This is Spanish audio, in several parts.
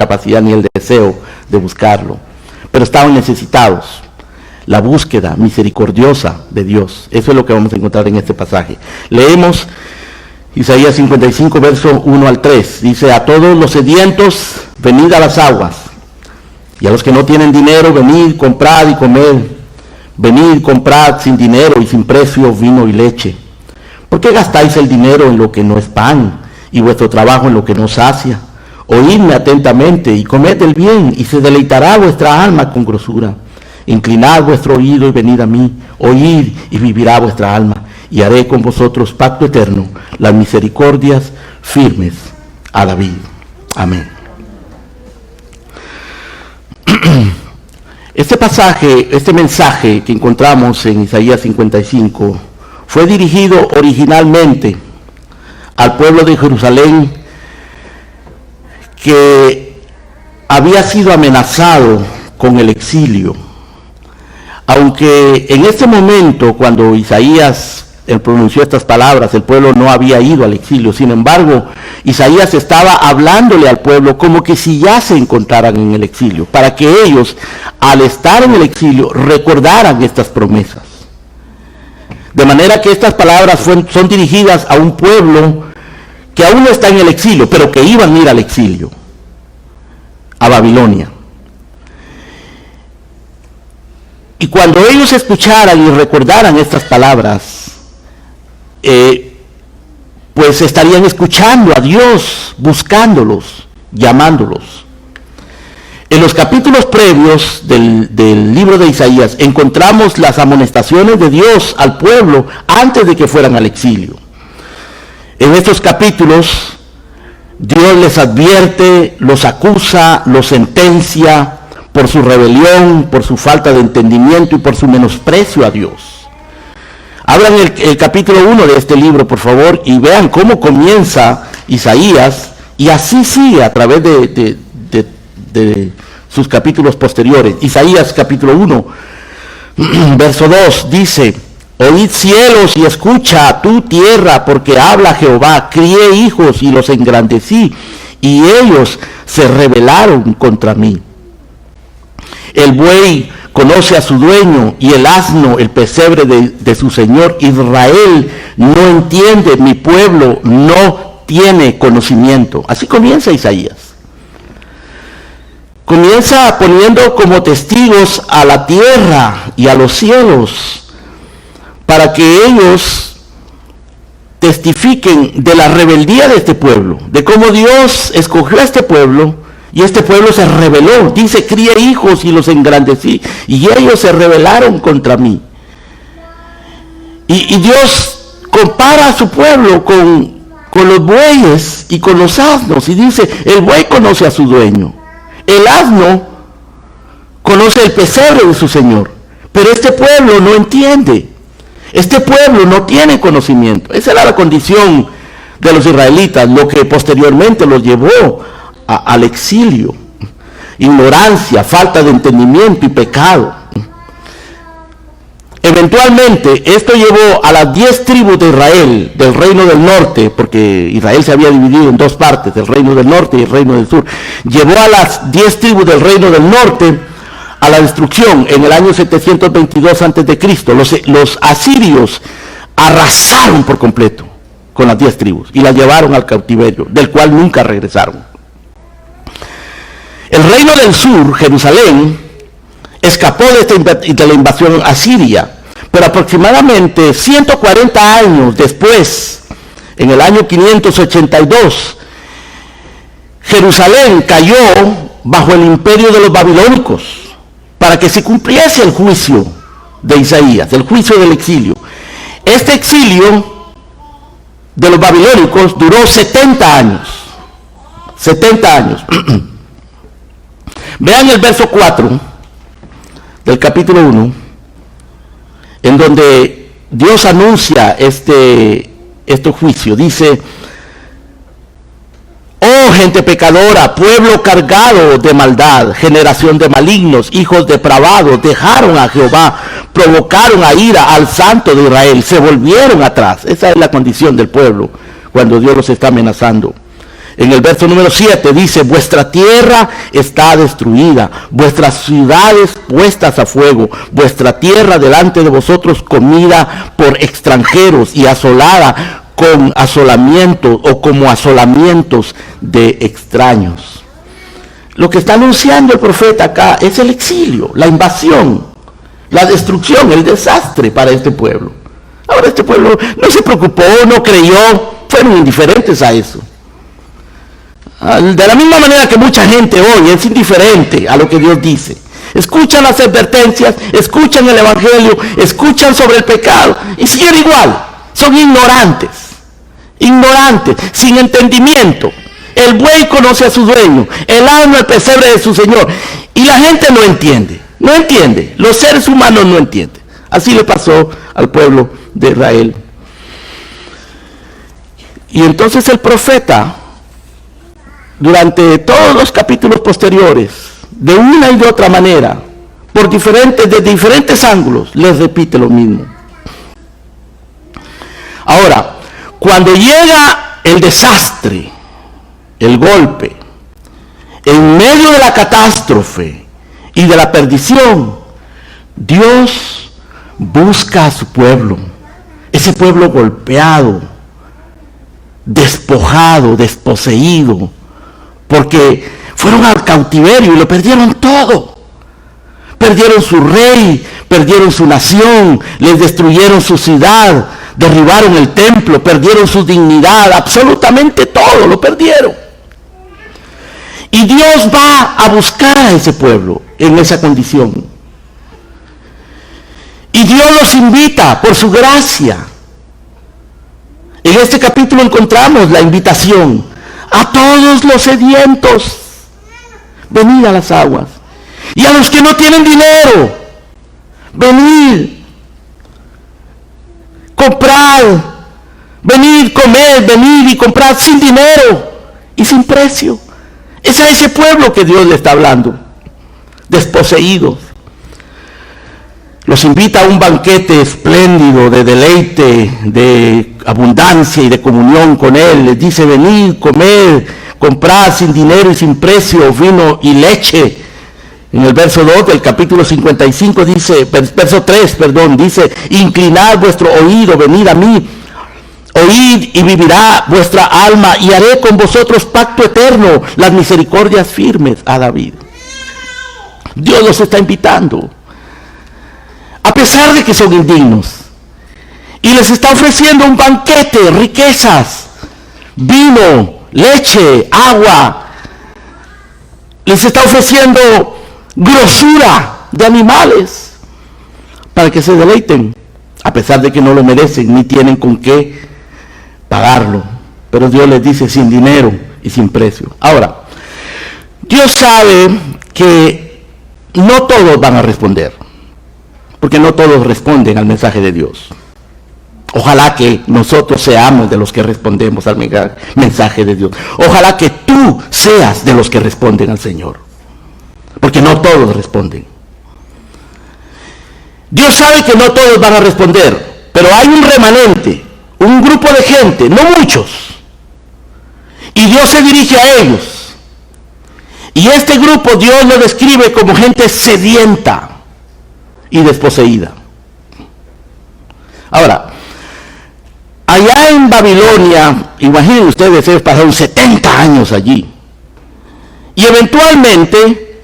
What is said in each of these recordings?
capacidad ni el deseo de buscarlo, pero estaban necesitados. La búsqueda misericordiosa de Dios, eso es lo que vamos a encontrar en este pasaje. Leemos Isaías 55, versos 1 al 3. Dice: a todos los sedientos, venid a las aguas, y a los que no tienen dinero, venid, comprad y comed. Venid, comprad sin dinero y sin precio vino y leche. ¿Por qué gastáis el dinero en lo que no es pan, y vuestro trabajo en lo que no sacia? Oídme atentamente y comed el bien, y se deleitará vuestra alma con grosura. Inclinad vuestro oído y venid a mí, oíd y vivirá vuestra alma, y haré con vosotros pacto eterno, las misericordias firmes a David. Amén. Este pasaje, este mensaje que encontramos en Isaías 55, fue dirigido originalmente al pueblo de Jerusalén, que había sido amenazado con el exilio. Aunque en este momento, cuando Isaías pronunció estas palabras, el pueblo no había ido al exilio. Sin embargo, Isaías estaba hablándole al pueblo como que si ya se encontraran en el exilio, para que ellos, al estar en el exilio, recordaran estas promesas. De manera que estas palabras son dirigidas a un pueblo que aún no está en el exilio, pero que iban a ir al exilio, a Babilonia. Y cuando ellos escucharan y recordaran estas palabras, pues estarían escuchando a Dios, buscándolos, llamándolos. En los capítulos previos del libro de Isaías encontramos las amonestaciones de Dios al pueblo antes de que fueran al exilio. En estos capítulos Dios les advierte, los acusa, los sentencia por su rebelión, por su falta de entendimiento y por su menosprecio a Dios. Abran el capítulo 1 de este libro, por favor, y vean cómo comienza Isaías, y así sigue a través de sus capítulos posteriores. Isaías capítulo 1, verso 2, dice: oíd cielos y escucha a tu tierra, porque habla Jehová, crié hijos y los engrandecí, y ellos se rebelaron contra mí. El buey conoce a su dueño, y el asno el pesebre de su señor. Israel no entiende, mi pueblo no tiene conocimiento. Así comienza Isaías. Comienza poniendo como testigos a la tierra y a los cielos, para que ellos testifiquen de la rebeldía de este pueblo, de cómo Dios escogió a este pueblo, y este pueblo se rebeló. Dice: crié hijos y los engrandecí, y ellos se rebelaron contra mí. Y Dios compara a su pueblo con los bueyes y con los asnos, y dice: el buey conoce a su dueño, el asno conoce el pesebre de su señor, pero este pueblo no entiende, este pueblo no tiene conocimiento. Esa era la condición de los israelitas, lo que posteriormente los llevó al exilio: ignorancia, falta de entendimiento y pecado. Eventualmente esto llevó a las 10 tribus de Israel, del reino del norte, porque Israel se había dividido en dos partes, el reino del norte y el reino del sur. Llevó a las 10 tribus del reino del norte a la destrucción en el año 722 a.C. Los asirios arrasaron por completo con las 10 tribus y las llevaron al cautiverio, del cual nunca regresaron. El reino del sur, Jerusalén, escapó de la invasión asiria, pero aproximadamente 140 años después, en el año 582, Jerusalén cayó bajo el imperio de los babilónicos, para que se cumpliese el juicio de Isaías, el juicio del exilio. Este exilio de los babilónicos duró 70 años. 70 años. Vean el verso 4 del capítulo 1, en donde Dios anuncia este juicio. Dice: oh gente pecadora, pueblo cargado de maldad, generación de malignos, hijos depravados, dejaron a Jehová, provocaron a ira al Santo de Israel, se volvieron atrás. Esa es la condición del pueblo cuando Dios los está amenazando. En el verso número 7 dice: vuestra tierra está destruida, vuestras ciudades puestas a fuego, vuestra tierra delante de vosotros comida por extranjeros y asolada con asolamientos o como asolamientos de extraños. Lo que está anunciando el profeta acá es el exilio, la invasión, la destrucción, el desastre para este pueblo. Ahora este pueblo no se preocupó, no creyó, fueron indiferentes a eso. De la misma manera que mucha gente hoy es indiferente a lo que Dios dice. Escuchan las advertencias, escuchan el evangelio, escuchan sobre el pecado y siguen igual. Son ignorantes, sin entendimiento. El buey conoce a su dueño, el asno el pesebre de su señor. Y la gente no entiende, los seres humanos no entienden. Así le pasó al pueblo de Israel. Y entonces el profeta, durante todos los capítulos posteriores, de una y de otra manera, desde diferentes ángulos, les repite lo mismo. Ahora, cuando llega el desastre, el golpe, en medio de la catástrofe y de la perdición, Dios busca a su pueblo, ese pueblo golpeado, despojado, desposeído, porque fueron al cautiverio y lo perdieron todo. Perdieron su rey, perdieron su nación, les destruyeron su ciudad, derribaron el templo, perdieron su dignidad, absolutamente todo lo perdieron. Y Dios va a buscar a ese pueblo en esa condición. Y Dios los invita por su gracia. En este capítulo encontramos la invitación a todos los sedientos: venid a las aguas. Y a los que no tienen dinero: venid, comprad, venid, comed, venid y comprad sin dinero y sin precio. Es a ese pueblo que Dios le está hablando, desposeídos. Los invita a un banquete espléndido de deleite, de abundancia y de comunión con Él. Les dice: venid, comed, comprad sin dinero y sin precio vino y leche. En el verso 2 del capítulo 55 dice, verso 3, dice: inclinad vuestro oído, venid a mí, oíd y vivirá vuestra alma, y haré con vosotros pacto eterno, las misericordias firmes a David. Dios los está invitando, a pesar de que son indignos, y les está ofreciendo un banquete, riquezas, vino, leche, agua. Les está ofreciendo grosura de animales para que se deleiten, a pesar de que no lo merecen ni tienen con qué pagarlo. Pero Dios les dice: sin dinero y sin precio. Ahora, Dios sabe que no todos van a responder, porque no todos responden al mensaje de Dios. Ojalá que nosotros seamos de los que respondemos al mensaje de Dios. Ojalá que tú seas de los que responden al Señor, porque no todos responden. Dios sabe que no todos van a responder, pero hay un remanente, un grupo de gente, no muchos, y Dios se dirige a ellos. Y este grupo Dios lo describe como gente sedienta y desposeída. Ahora, allá en Babilonia, imaginen ustedes, ellos pasaron 70 años allí. Y eventualmente,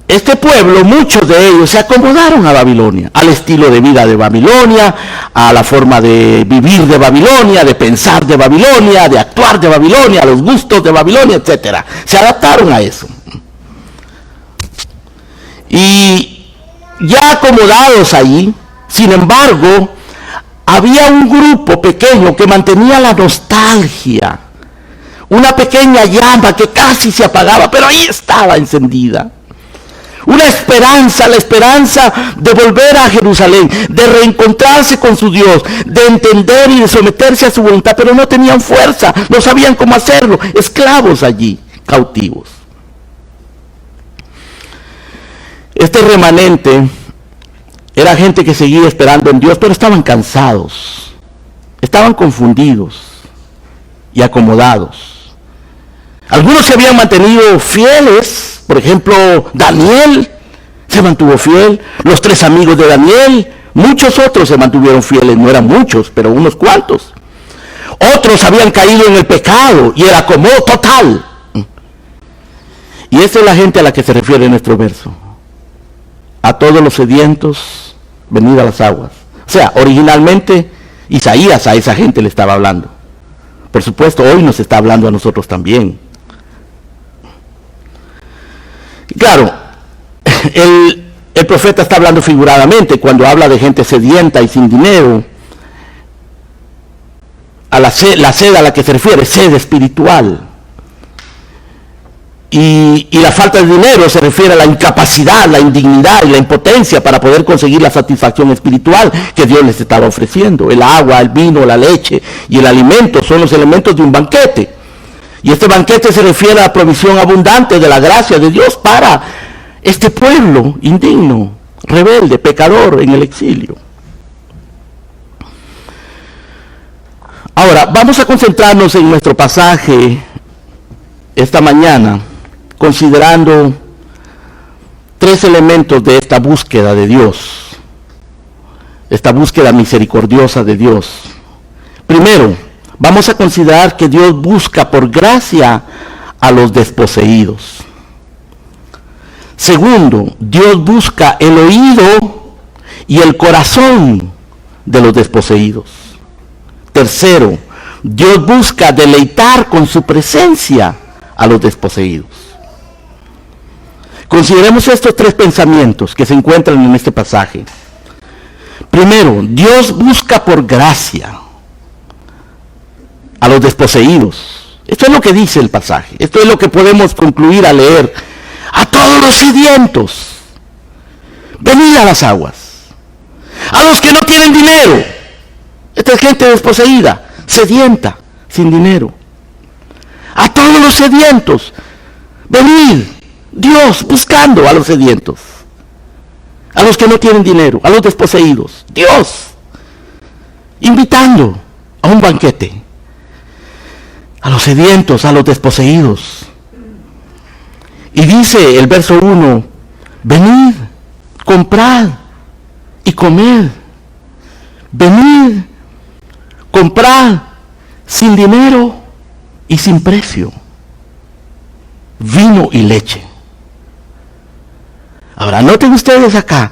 este pueblo, muchos de ellos se acomodaron a Babilonia, al estilo de vida de Babilonia, a la forma de vivir de Babilonia, de pensar de Babilonia, de actuar de Babilonia, a los gustos de Babilonia, etc. Se adaptaron a eso. Y ya acomodados ahí, sin embargo, había un grupo pequeño que mantenía la nostalgia, una pequeña llama que casi se apagaba, pero ahí estaba encendida. Una esperanza, la esperanza de volver a Jerusalén, de reencontrarse con su Dios, de entender y de someterse a su voluntad, pero no tenían fuerza, no sabían cómo hacerlo, esclavos allí, cautivos. Este remanente era gente que seguía esperando en Dios, pero estaban cansados, estaban confundidos y acomodados. Algunos se habían mantenido fieles, por ejemplo, Daniel se mantuvo fiel, los 3 amigos de Daniel, muchos otros se mantuvieron fieles, no eran muchos, pero unos cuantos. Otros habían caído en el pecado y el acomodo total. Y esa es la gente a la que se refiere nuestro verso. A todos los sedientos, venid a las aguas. O sea, originalmente Isaías a esa gente le estaba hablando. Por supuesto, hoy nos está hablando a nosotros también. Y claro, el profeta está hablando figuradamente cuando habla de gente sedienta y sin dinero. A la sed a la que se refiere, sed espiritual. Y la falta de dinero se refiere a la incapacidad, la indignidad y la impotencia para poder conseguir la satisfacción espiritual que Dios les estaba ofreciendo. El agua, el vino, la leche y el alimento son los elementos de un banquete. Y este banquete se refiere a la provisión abundante de la gracia de Dios para este pueblo indigno, rebelde, pecador en el exilio. Ahora, vamos a concentrarnos en nuestro pasaje esta mañana, considerando 3 elementos de esta búsqueda de Dios, esta búsqueda misericordiosa de Dios. Primero, vamos a considerar que Dios busca por gracia a los desposeídos. Segundo, Dios busca el oído y el corazón de los desposeídos. Tercero, Dios busca deleitar con su presencia a los desposeídos. Consideremos estos 3 pensamientos que se encuentran en este pasaje. Primero, Dios busca por gracia a los desposeídos. Esto es lo que dice el pasaje. Esto es lo que podemos concluir al leer. A todos los sedientos, venid a las aguas. A los que no tienen dinero. Esta es gente desposeída, sedienta, sin dinero. A todos los sedientos, venid. Dios buscando a los sedientos, a los que no tienen dinero, a los desposeídos. Dios invitando a un banquete a los sedientos, a los desposeídos. Y dice el verso 1, venid, comprad y comed. Venid, comprad sin dinero y sin precio vino y leche. Ahora, noten ustedes acá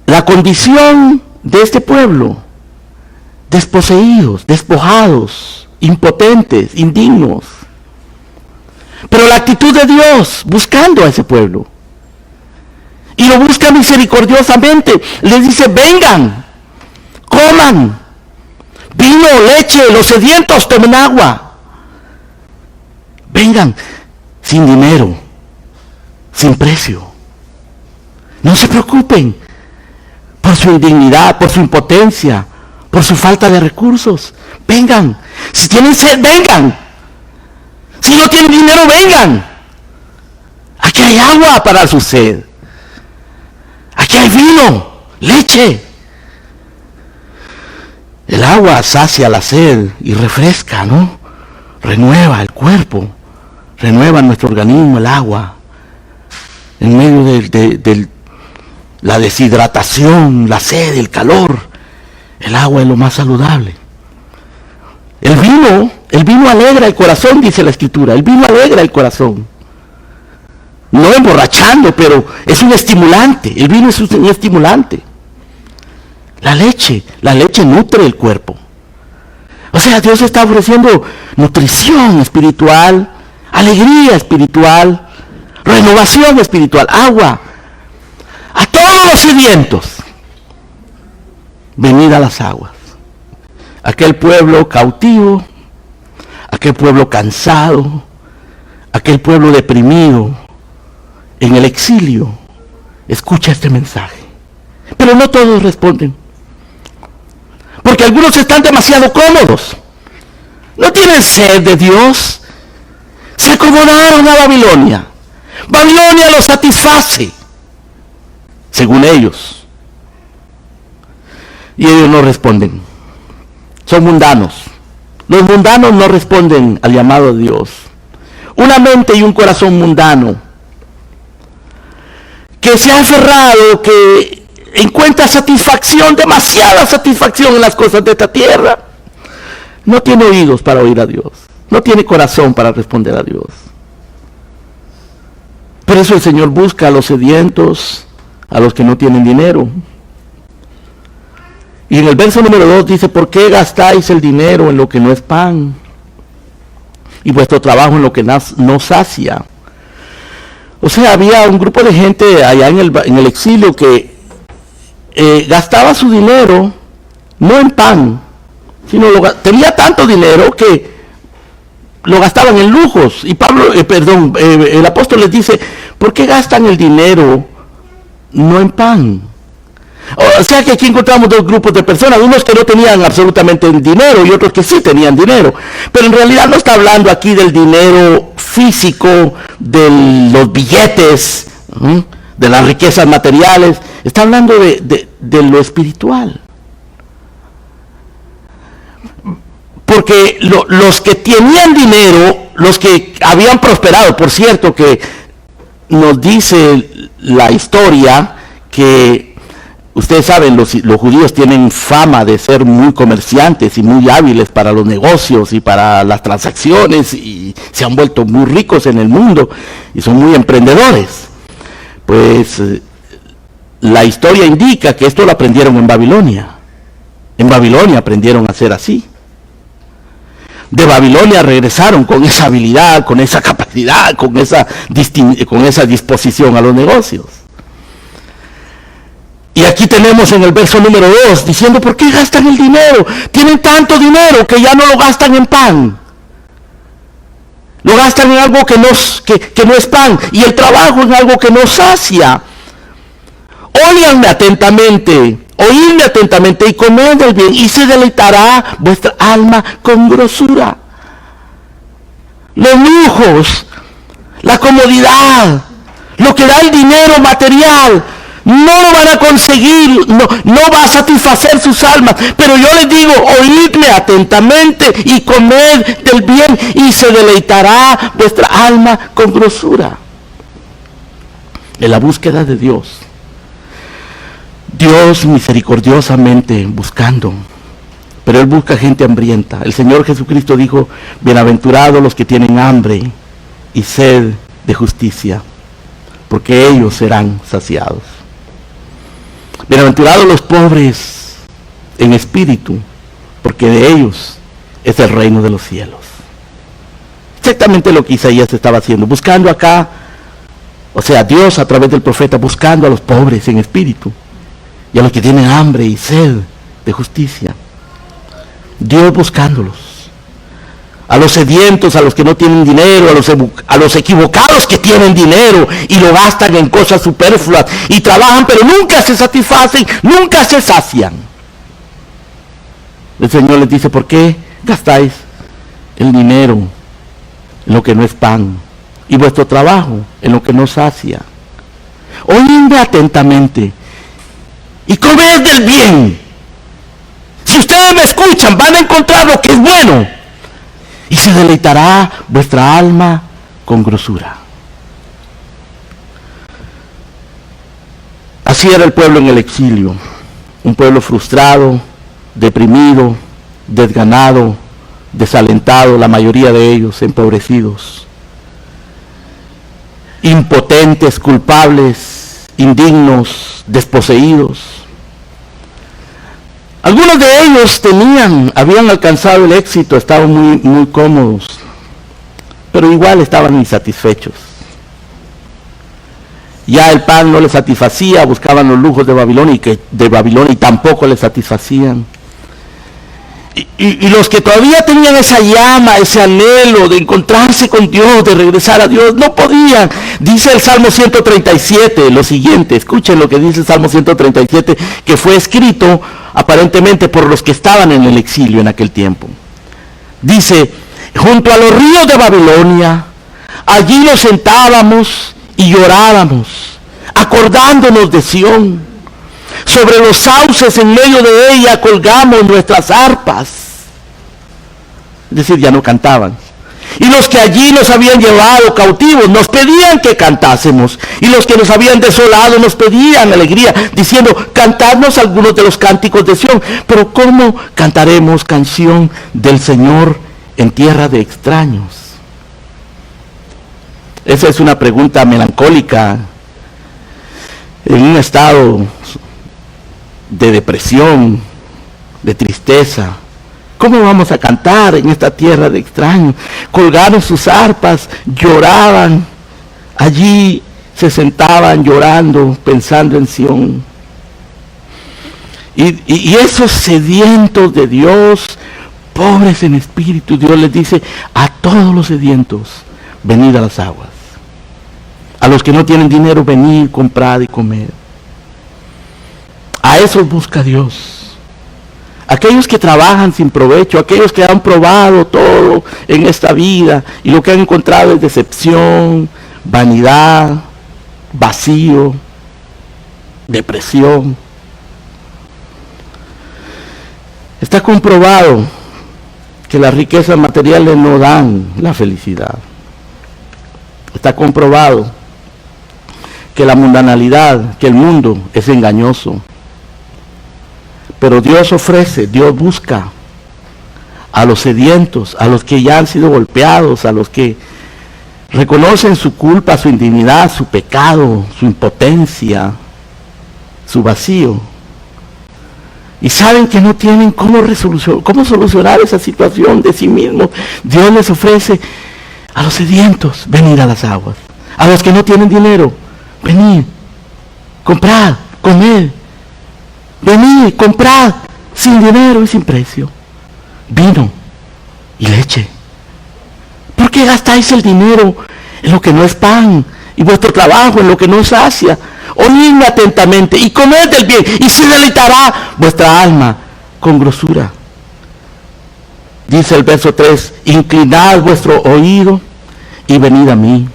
la condición de este pueblo: desposeídos, despojados, impotentes, indignos. Pero la actitud de Dios buscando a ese pueblo, y lo busca misericordiosamente, les dice: vengan, coman vino, leche, los sedientos tomen agua. Vengan, sin dinero, sin precio. No se preocupen por su indignidad, por su impotencia, por su falta de recursos. Vengan. Si tienen sed, vengan. Si no tienen dinero, vengan. Aquí hay agua para su sed. Aquí hay vino, leche. El agua sacia la sed y refresca, ¿no? Renueva el cuerpo, renueva nuestro organismo el agua. En medio de la deshidratación, la sed, el calor, el agua es lo más saludable. El vino alegra el corazón, dice la Escritura. El vino alegra el corazón. No emborrachando, pero es un estimulante. El vino es un estimulante. La leche nutre el cuerpo. O sea, Dios está ofreciendo nutrición espiritual, alegría espiritual, renovación espiritual, agua. A todos los sedientos, venid a las aguas. Aquel pueblo cautivo, aquel pueblo cansado, aquel pueblo deprimido, en el exilio, escucha este mensaje. Pero no todos responden. Porque algunos están demasiado cómodos. No tienen sed de Dios. Se acomodaron a Babilonia. Babilonia los satisface, según ellos. Y ellos no responden. Son mundanos. Los mundanos no responden al llamado de Dios. una mente y un corazón mundano, que se ha aferrado, que encuentra satisfacción, demasiada satisfacción en las cosas de esta tierra, no tiene oídos para oír a Dios, no tiene corazón para responder a Dios. Por eso el Señor busca a los sedientos, a los que no tienen dinero. Y en el verso número 2 dice: ¿por qué gastáis el dinero en lo que no es pan, y vuestro trabajo en lo que no sacia? O sea, había un grupo de gente allá en el exilio que gastaba su dinero no en pan, sino tenía tanto dinero que lo gastaban en lujos. Y el apóstol les dice: ¿por qué gastan el dinero no en pan? O sea que aquí encontramos dos grupos de personas, unos que no tenían absolutamente dinero y otros que sí tenían dinero. Pero en realidad no está hablando aquí del dinero físico, de los billetes, de las riquezas materiales. Está hablando de lo espiritual. Porque los que tenían dinero, los que habían prosperado, por cierto, que nos dice la historia que ustedes saben, los judíos tienen fama de ser muy comerciantes y muy hábiles para los negocios y para las transacciones, y se han vuelto muy ricos en el mundo y son muy emprendedores. Pues la historia indica que esto lo aprendieron en Babilonia. En Babilonia aprendieron a ser así. De Babilonia regresaron con esa habilidad, con esa capacidad, con esa disposición a los negocios. Y aquí tenemos en el verso número 2 diciendo: ¿por qué gastan el dinero? Tienen tanto dinero que ya no lo gastan en pan. Lo gastan en algo que no es pan, y el trabajo en algo que no sacia. Óiganme atentamente, oídme atentamente y comed el bien, y se deleitará vuestra alma con grosura. Los lujos, la comodidad, lo que da el dinero material, no lo van a conseguir, no va a satisfacer sus almas. Pero yo les digo: oídme atentamente y comed del bien, y se deleitará vuestra alma con grosura. En la búsqueda de Dios, Dios misericordiosamente buscando, pero Él busca gente hambrienta. El Señor Jesucristo dijo: bienaventurados los que tienen hambre y sed de justicia, porque ellos serán saciados. Bienaventurados los pobres en espíritu, porque de ellos es el reino de los cielos. Exactamente lo que Isaías estaba haciendo, buscando acá, o sea, Dios a través del profeta, buscando a los pobres en espíritu y a los que tienen hambre y sed de justicia. Dios buscándolos. A los sedientos, a los que no tienen dinero, a los equivocados que tienen dinero y lo gastan en cosas superfluas y trabajan pero nunca se satisfacen, nunca se sacian. El Señor les dice: ¿por qué gastáis el dinero en lo que no es pan y vuestro trabajo en lo que no sacia? Oídme atentamente y comed del bien. Si ustedes me escuchan, van a encontrar lo que es bueno, y se deleitará vuestra alma con grosura. Así era el pueblo en el exilio, un pueblo frustrado, deprimido, desganado, desalentado, la mayoría de ellos empobrecidos, impotentes, culpables, indignos, desposeídos. Algunos de ellos habían alcanzado el éxito, estaban muy cómodos, pero igual estaban insatisfechos. Ya el pan no les satisfacía, buscaban los lujos de Babilonia y tampoco les satisfacían. Y los que todavía tenían esa llama, ese anhelo de encontrarse con Dios, de regresar a Dios, no podían. Dice el Salmo 137 lo siguiente: escuchen lo que dice el Salmo 137, que fue escrito aparentemente por los que estaban en el exilio en aquel tiempo. Dice: junto a los ríos de Babilonia, allí nos sentábamos y llorábamos, acordándonos de Sión. Sobre los sauces en medio de ella colgamos nuestras arpas. Es decir, ya no cantaban. Y los que allí nos habían llevado cautivos nos pedían que cantásemos. Y los que nos habían desolado nos pedían alegría, diciendo, cantadnos algunos de los cánticos de Sión. Pero ¿cómo cantaremos canción del Señor en tierra de extraños? Esa es una pregunta melancólica, en un estado de depresión, de tristeza. ¿Cómo vamos a cantar en esta tierra de extraños? Colgaron sus arpas, lloraban, allí se sentaban llorando, pensando en Sión. Y esos sedientos de Dios, pobres en espíritu, Dios les dice, a todos los sedientos, venid a las aguas. A los que no tienen dinero, venid, comprad y comed. A esos busca Dios. Aquellos que trabajan sin provecho, aquellos que han probado todo en esta vida y lo que han encontrado es decepción, vanidad, vacío, depresión. Está comprobado que las riquezas materiales no dan la felicidad. Está comprobado que la mundanalidad, que el mundo es engañoso. Pero Dios ofrece, Dios busca a los sedientos, a los que ya han sido golpeados, a los que reconocen su culpa, su indignidad, su pecado, su impotencia, su vacío. Y saben que no tienen cómo solucionar esa situación de sí mismos. Dios les ofrece a los sedientos, venid a las aguas. A los que no tienen dinero, venid, comprad, comed. Venid, comprad, sin dinero y sin precio, vino y leche. ¿Por qué gastáis el dinero en lo que no es pan y vuestro trabajo en lo que no sacia? Oídme atentamente y comed del bien, y se deleitará vuestra alma con grosura. Dice el verso 3, inclinad vuestro oído y venid a mí,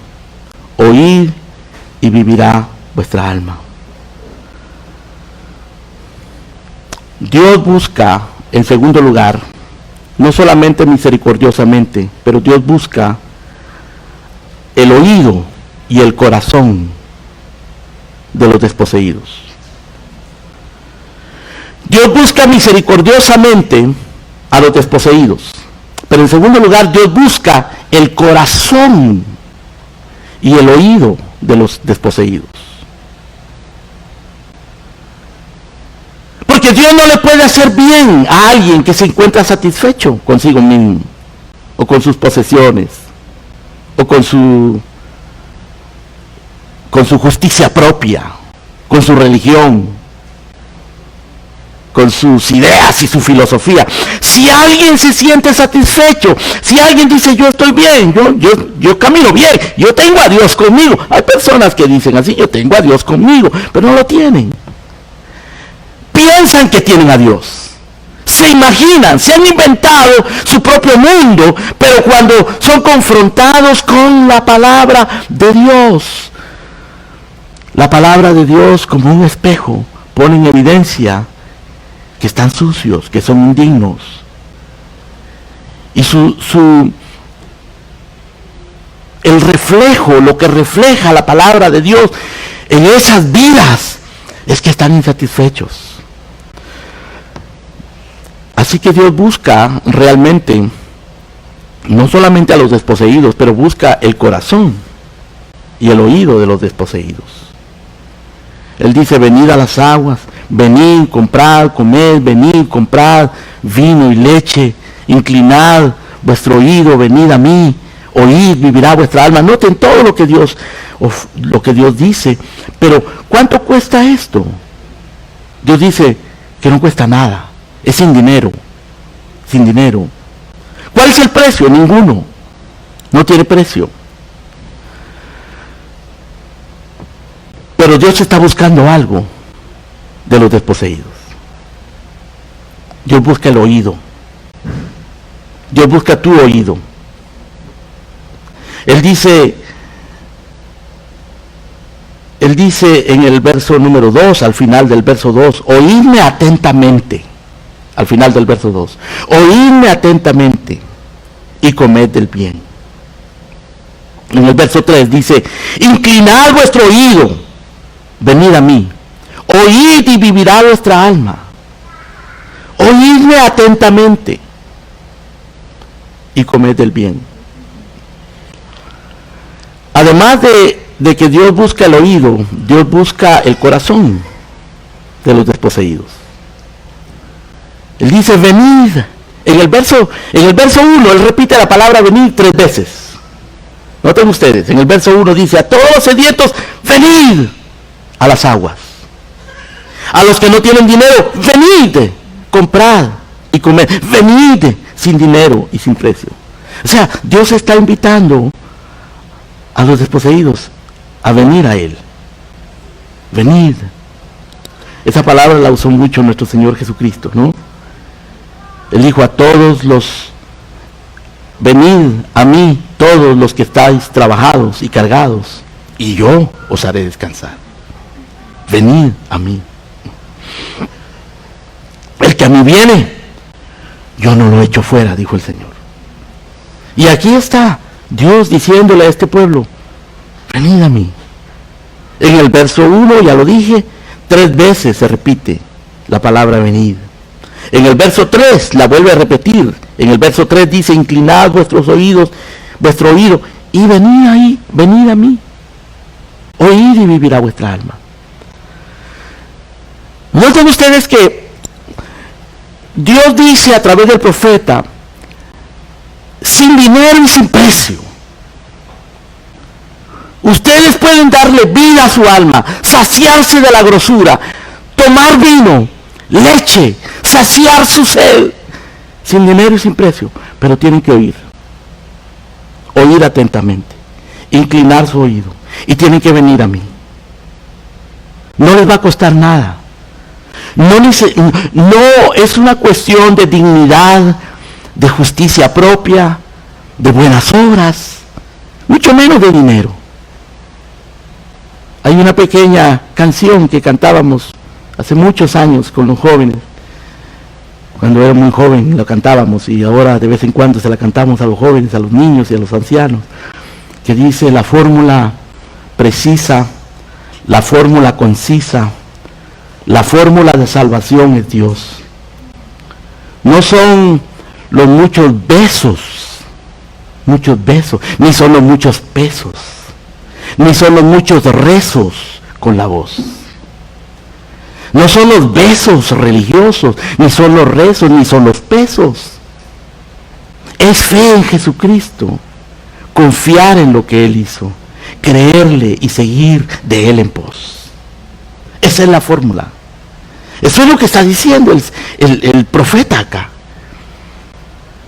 oíd y vivirá vuestra alma. Dios busca, en segundo lugar, no solamente misericordiosamente, pero Dios busca el oído y el corazón de los desposeídos. Dios busca misericordiosamente a los desposeídos, pero en segundo lugar Dios busca el corazón y el oído de los desposeídos. Porque Dios no le puede hacer bien a alguien que se encuentra satisfecho consigo mismo, o con sus posesiones, o con su justicia propia, con su religión, con sus ideas y su filosofía. Si alguien se siente satisfecho, si alguien dice yo estoy bien, yo camino bien, yo tengo a Dios conmigo. Hay personas que dicen así, yo tengo a Dios conmigo, pero no lo tienen. Piensan que tienen a Dios, se imaginan, se han inventado su propio mundo, pero cuando son confrontados con la palabra de Dios, la palabra de Dios como un espejo pone en evidencia que están sucios, que son indignos. Y el reflejo, lo que refleja la palabra de Dios en esas vidas es que están insatisfechos. Así que Dios busca realmente, no solamente a los desposeídos, pero busca el corazón y el oído de los desposeídos. Él dice, venid a las aguas, venid, comprad, comed, venid, comprad vino y leche, inclinad vuestro oído, venid a mí, oíd, vivirá vuestra alma. Noten todo lo que Dios dice, pero ¿cuánto cuesta esto? Dios dice que no cuesta nada. Es sin dinero, sin dinero. ¿Cuál es el precio? Ninguno. No tiene precio. Pero Dios está buscando algo de los desposeídos. Dios busca el oído. Dios busca tu oído. Él dice en el verso número 2, al final del verso 2, oídme atentamente. Al final del verso 2, oídme atentamente y comed del bien. En el verso 3 dice, inclinad vuestro oído, venid a mí, oíd y vivirá vuestra alma. Oídme atentamente y comed del bien. Además de que Dios busca el oído, Dios busca el corazón de los desposeídos. Él dice, venid. En el verso 1, él repite la palabra venid 3 veces. Noten ustedes, en el verso 1 dice, a todos los sedientos, venid a las aguas. A los que no tienen dinero, venid, comprad y comed. Venid sin dinero y sin precio. O sea, Dios está invitando a los desposeídos a venir a Él. Venid. Esa palabra la usó mucho nuestro Señor Jesucristo, ¿no? Él dijo a todos los, venid a mí, todos los que estáis trabajados y cargados, y yo os haré descansar. Venid a mí. El que a mí viene, yo no lo echo fuera, dijo el Señor. Y aquí está Dios diciéndole a este pueblo, venid a mí. En el verso 1, ya lo dije, 3 veces se repite la palabra venid. En el verso 3 la vuelve a repetir. En el verso 3 dice, inclinad vuestros oídos, vuestro oído, y venid ahí, venid a mí. Oíd y vivirá vuestra alma. Noten ustedes que Dios dice a través del profeta, sin dinero y sin precio. Ustedes pueden darle vida a su alma, saciarse de la grosura, tomar vino, leche, saciar su sed, sin dinero y sin precio, pero tienen que oír atentamente, inclinar su oído, y tienen que venir a mí. No les va a costar nada. No es una cuestión de dignidad, de justicia propia, de buenas obras, mucho menos de dinero. Hay una pequeña canción que cantábamos hace muchos años con los jóvenes. Cuando era muy joven la cantábamos, y ahora de vez en cuando se la cantamos a los jóvenes, a los niños y a los ancianos, que dice: la fórmula precisa, la fórmula concisa, la fórmula de salvación es Dios. No son los muchos besos, ni son los muchos pesos, ni son los muchos rezos con la voz. No son los besos religiosos, ni son los rezos, ni son los pesos. Es fe en Jesucristo, confiar en lo que Él hizo, creerle y seguir de Él en pos. Esa es la fórmula. Eso es lo que está diciendo el profeta acá.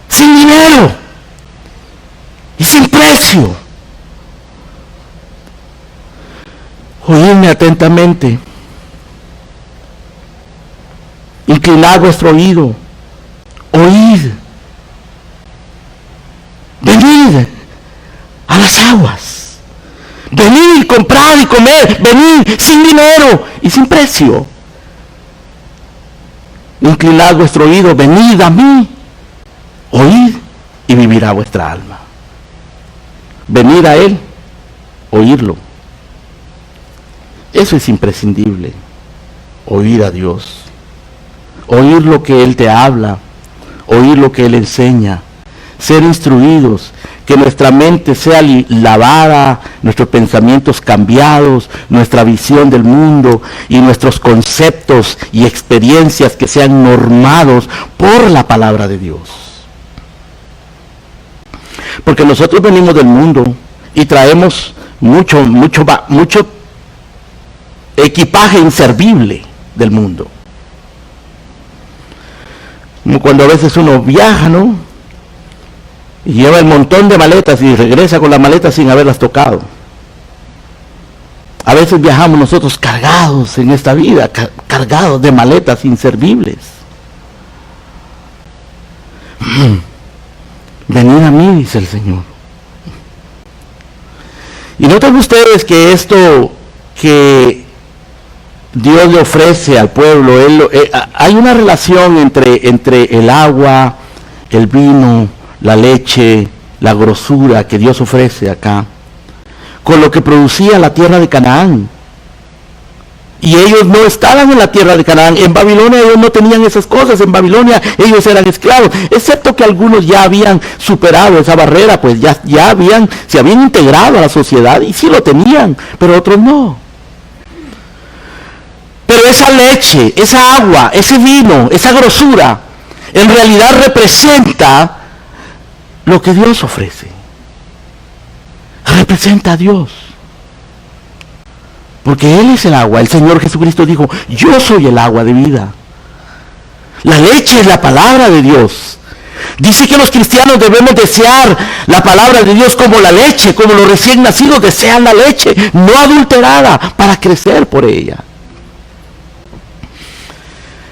Sin dinero y sin precio. Oídme atentamente. Inclinad vuestro oído. Oíd. Venid a las aguas. Venid, comprad y comer. Venid sin dinero y sin precio. Inclinad vuestro oído. Venid a mí. Oíd y vivirá vuestra alma. Venir a Él, oírlo. Eso es imprescindible. Oír a Dios. Oír lo que Él te habla. Oír lo que Él enseña. Ser instruidos. Que nuestra mente sea lavada, nuestros pensamientos cambiados, nuestra visión del mundo y nuestros conceptos y experiencias que sean normados por la palabra de Dios. Porque nosotros venimos del mundo y traemos mucho equipaje inservible del mundo. Como cuando a veces uno viaja, ¿no? Y lleva el montón de maletas y regresa con las maletas sin haberlas tocado. A veces viajamos nosotros cargados en esta vida, cargados de maletas inservibles. Venid a mí, dice el Señor. Y noten ustedes que esto que Dios le ofrece al pueblo, hay una relación entre el agua, el vino, la leche, la grosura que Dios ofrece acá. con lo que producía la tierra de Canaán. Y ellos no estaban en la tierra de Canaán. En Babilonia ellos no tenían esas cosas. En Babilonia ellos eran esclavos. Excepto que algunos ya habían superado esa barrera, pues se habían integrado a la sociedad y sí lo tenían, pero otros no. Pero esa leche, esa agua, ese vino, esa grosura, en realidad representa lo que Dios ofrece. Representa a Dios. Porque Él es el agua. El Señor Jesucristo dijo, yo soy el agua de vida. La leche es la palabra de Dios. Dice que los cristianos debemos desear la palabra de Dios como la leche, como los recién nacidos desean la leche, no adulterada, para crecer por ella.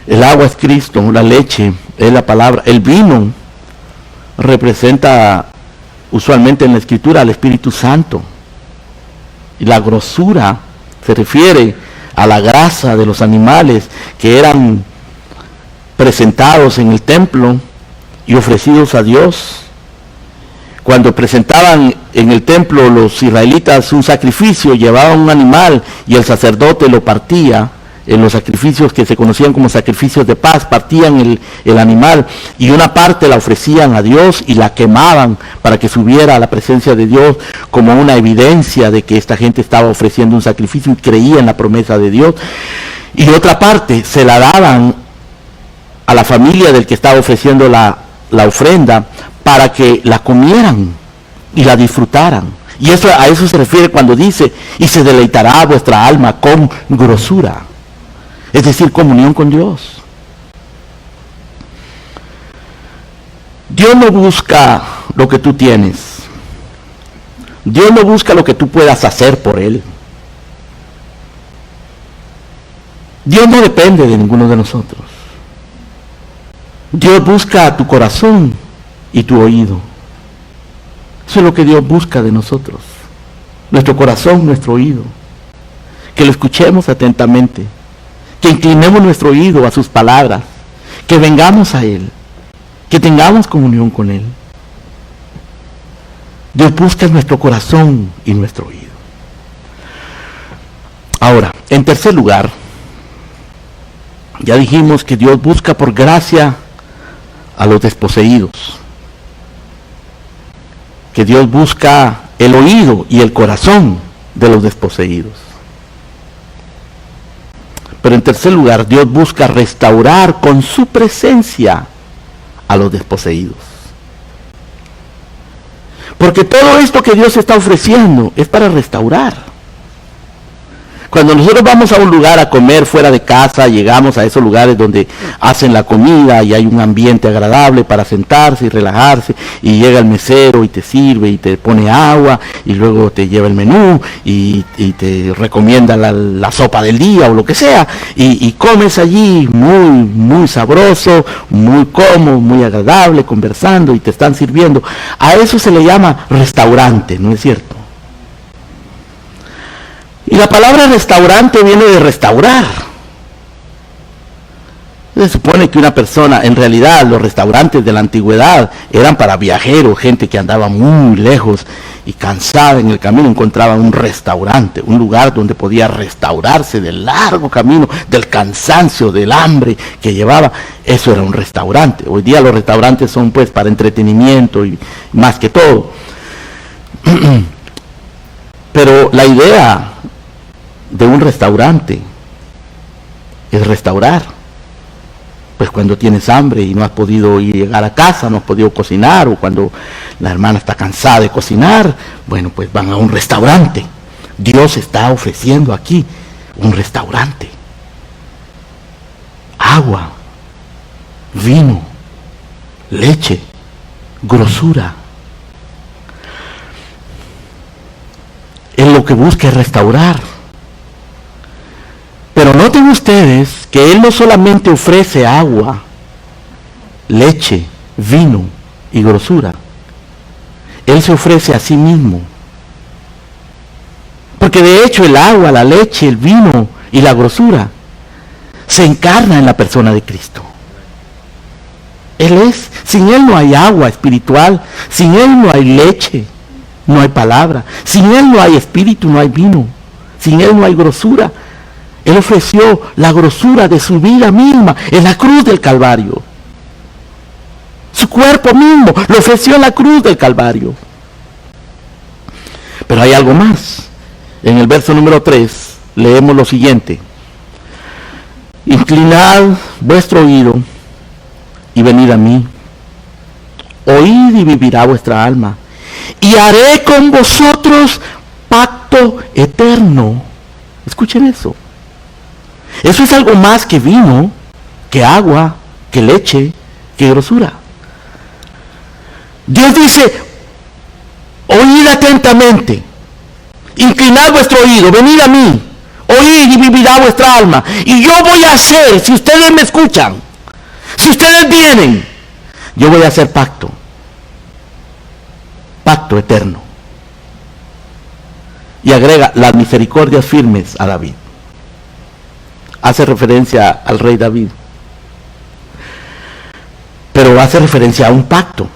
El agua es Cristo, la leche es la palabra. El vino representa usualmente en la Escritura al Espíritu Santo. Y la grosura se refiere a la grasa de los animales que eran presentados en el templo y ofrecidos a Dios. Cuando presentaban en el templo los israelitas un sacrificio, llevaban un animal y el sacerdote lo partía. En los sacrificios que se conocían como sacrificios de paz, partían el animal y una parte la ofrecían a Dios y la quemaban para que subiera a la presencia de Dios como una evidencia de que esta gente estaba ofreciendo un sacrificio y creía en la promesa de Dios. Y otra parte se la daban a la familia del que estaba ofreciendo la ofrenda para que la comieran y la disfrutaran. Y a eso se refiere cuando dice, y se deleitará vuestra alma con grosura. Es decir, comunión con Dios. Dios no busca lo que tú tienes. Dios no busca lo que tú puedas hacer por Él. Dios no depende de ninguno de nosotros. Dios busca tu corazón y tu oído. Eso es lo que Dios busca de nosotros. Nuestro corazón, nuestro oído. Que lo escuchemos atentamente. Que inclinemos nuestro oído a sus palabras, que vengamos a Él, que tengamos comunión con Él. Dios busca nuestro corazón y nuestro oído. Ahora, en tercer lugar, ya dijimos que Dios busca por gracia a los desposeídos, que Dios busca el oído y el corazón de los desposeídos. Pero en tercer lugar, Dios busca restaurar con su presencia a los desposeídos. Porque todo esto que Dios está ofreciendo es para restaurar. Cuando nosotros vamos a un lugar a comer fuera de casa, llegamos a esos lugares donde hacen la comida y hay un ambiente agradable para sentarse y relajarse, y llega el mesero y te sirve y te pone agua y luego te lleva el menú y te recomienda la sopa del día o lo que sea, y comes allí muy sabroso, muy cómodo, muy agradable, conversando y te están sirviendo. A eso se le llama restaurante, ¿no es cierto? Y la palabra restaurante viene de restaurar. Se supone que una persona, en realidad los restaurantes de la antigüedad eran para viajeros, gente que andaba muy lejos y cansada en el camino, encontraba un restaurante, un lugar donde podía restaurarse del largo camino, del cansancio, del hambre que llevaba. Eso era un restaurante. Hoy día los restaurantes son pues para entretenimiento y más que todo. Pero la idea de un restaurante es restaurar. Pues cuando tienes hambre y no has podido llegar a casa, no has podido cocinar, o cuando la hermana está cansada de cocinar, bueno, pues van a un restaurante. Dios está ofreciendo aquí un restaurante. Agua, vino, leche, grosura. Él lo que busca es restaurar. Pero noten ustedes que Él no solamente ofrece agua, leche, vino y grosura. Él se ofrece a sí mismo. Porque de hecho el agua, la leche, el vino y la grosura se encarna en la persona de Cristo. Él es. Sin Él no hay agua espiritual, sin Él no hay leche, no hay palabra. Sin Él no hay espíritu, no hay vino. Sin Él no hay grosura. Él ofreció la grosura de su vida misma en la cruz del Calvario. Su cuerpo mismo lo ofreció en la cruz del Calvario. Pero hay algo más. En el verso número 3 leemos lo siguiente. Inclinad vuestro oído y venid a mí. Oíd y vivirá vuestra alma. Y haré con vosotros pacto eterno. Escuchen eso. Eso es algo más que vino, que agua, que leche, que grosura. Dios dice, oíd atentamente, inclinad vuestro oído, venid a mí, oíd y vivirá vuestra alma. Y yo voy a hacer, si ustedes me escuchan, si ustedes vienen, yo voy a hacer pacto eterno. Y agrega las misericordias firmes a David. Hace referencia al rey David, pero hace referencia a un pacto.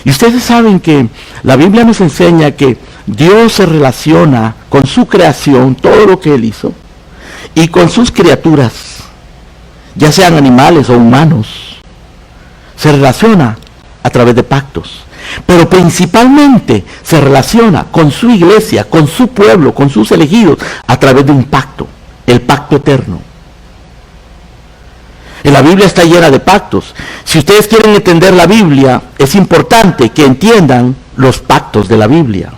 Y ustedes saben que la Biblia nos enseña que Dios se relaciona con su creación, todo lo que Él hizo, y con sus criaturas, ya sean animales o humanos. Se relaciona a través de pactos, pero principalmente se relaciona con su iglesia, con su pueblo, con sus elegidos, a través de un pacto, el pacto eterno. En la Biblia está llena de pactos. Si ustedes quieren entender la Biblia, es importante que entiendan los pactos de la Biblia,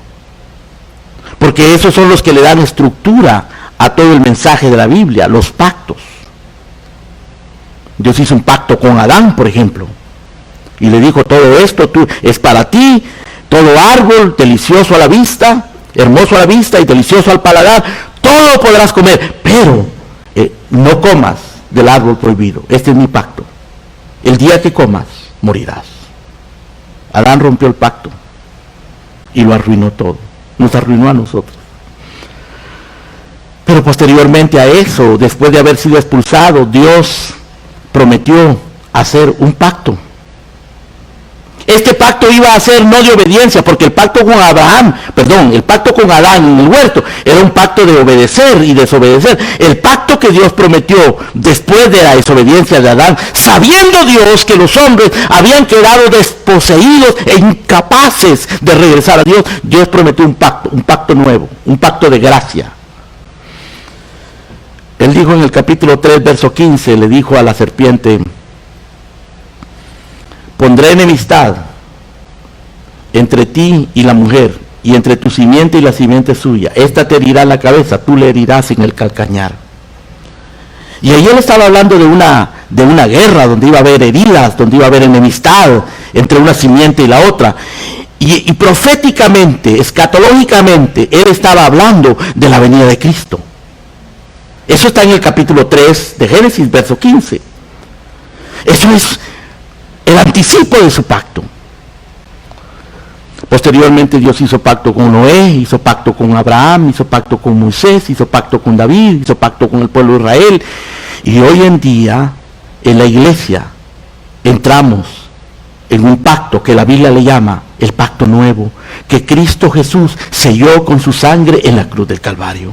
porque esos son los que le dan estructura a todo el mensaje de la Biblia, los pactos. Dios hizo un pacto con Adán, por ejemplo, y le dijo, todo esto es para ti, todo árbol delicioso a la vista, hermoso a la vista y delicioso al paladar, todo podrás comer, pero no comas del árbol prohibido. Este es mi pacto. El día que comas, morirás. Adán rompió el pacto y lo arruinó todo. Nos arruinó a nosotros. Pero posteriormente a eso, después de haber sido expulsado, Dios prometió hacer un pacto. Este pacto iba a ser no de obediencia, porque el pacto con Adán en el huerto era un pacto de obedecer y desobedecer. El pacto que Dios prometió después de la desobediencia de Adán, sabiendo Dios que los hombres habían quedado desposeídos e incapaces de regresar a Dios, Dios prometió un pacto nuevo, un pacto de gracia. Él dijo en el capítulo 3, verso 15, le dijo a la serpiente, pondré enemistad entre ti y la mujer, y entre tu simiente y la simiente suya. Esta te herirá la cabeza, tú le herirás en el calcañar. Y ahí él estaba hablando de una guerra, donde iba a haber heridas, donde iba a haber enemistad entre una simiente y la otra. Y proféticamente, escatológicamente, él estaba hablando de la venida de Cristo. Eso está en el capítulo 3 de Génesis, verso 15. Eso es el anticipo de su pacto. Posteriormente Dios hizo pacto con Noé, hizo pacto con Abraham, hizo pacto con Moisés, hizo pacto con David, hizo pacto con el pueblo de Israel. Y hoy en día, en la iglesia, entramos en un pacto que la Biblia le llama el pacto nuevo, que Cristo Jesús selló con su sangre en la cruz del Calvario.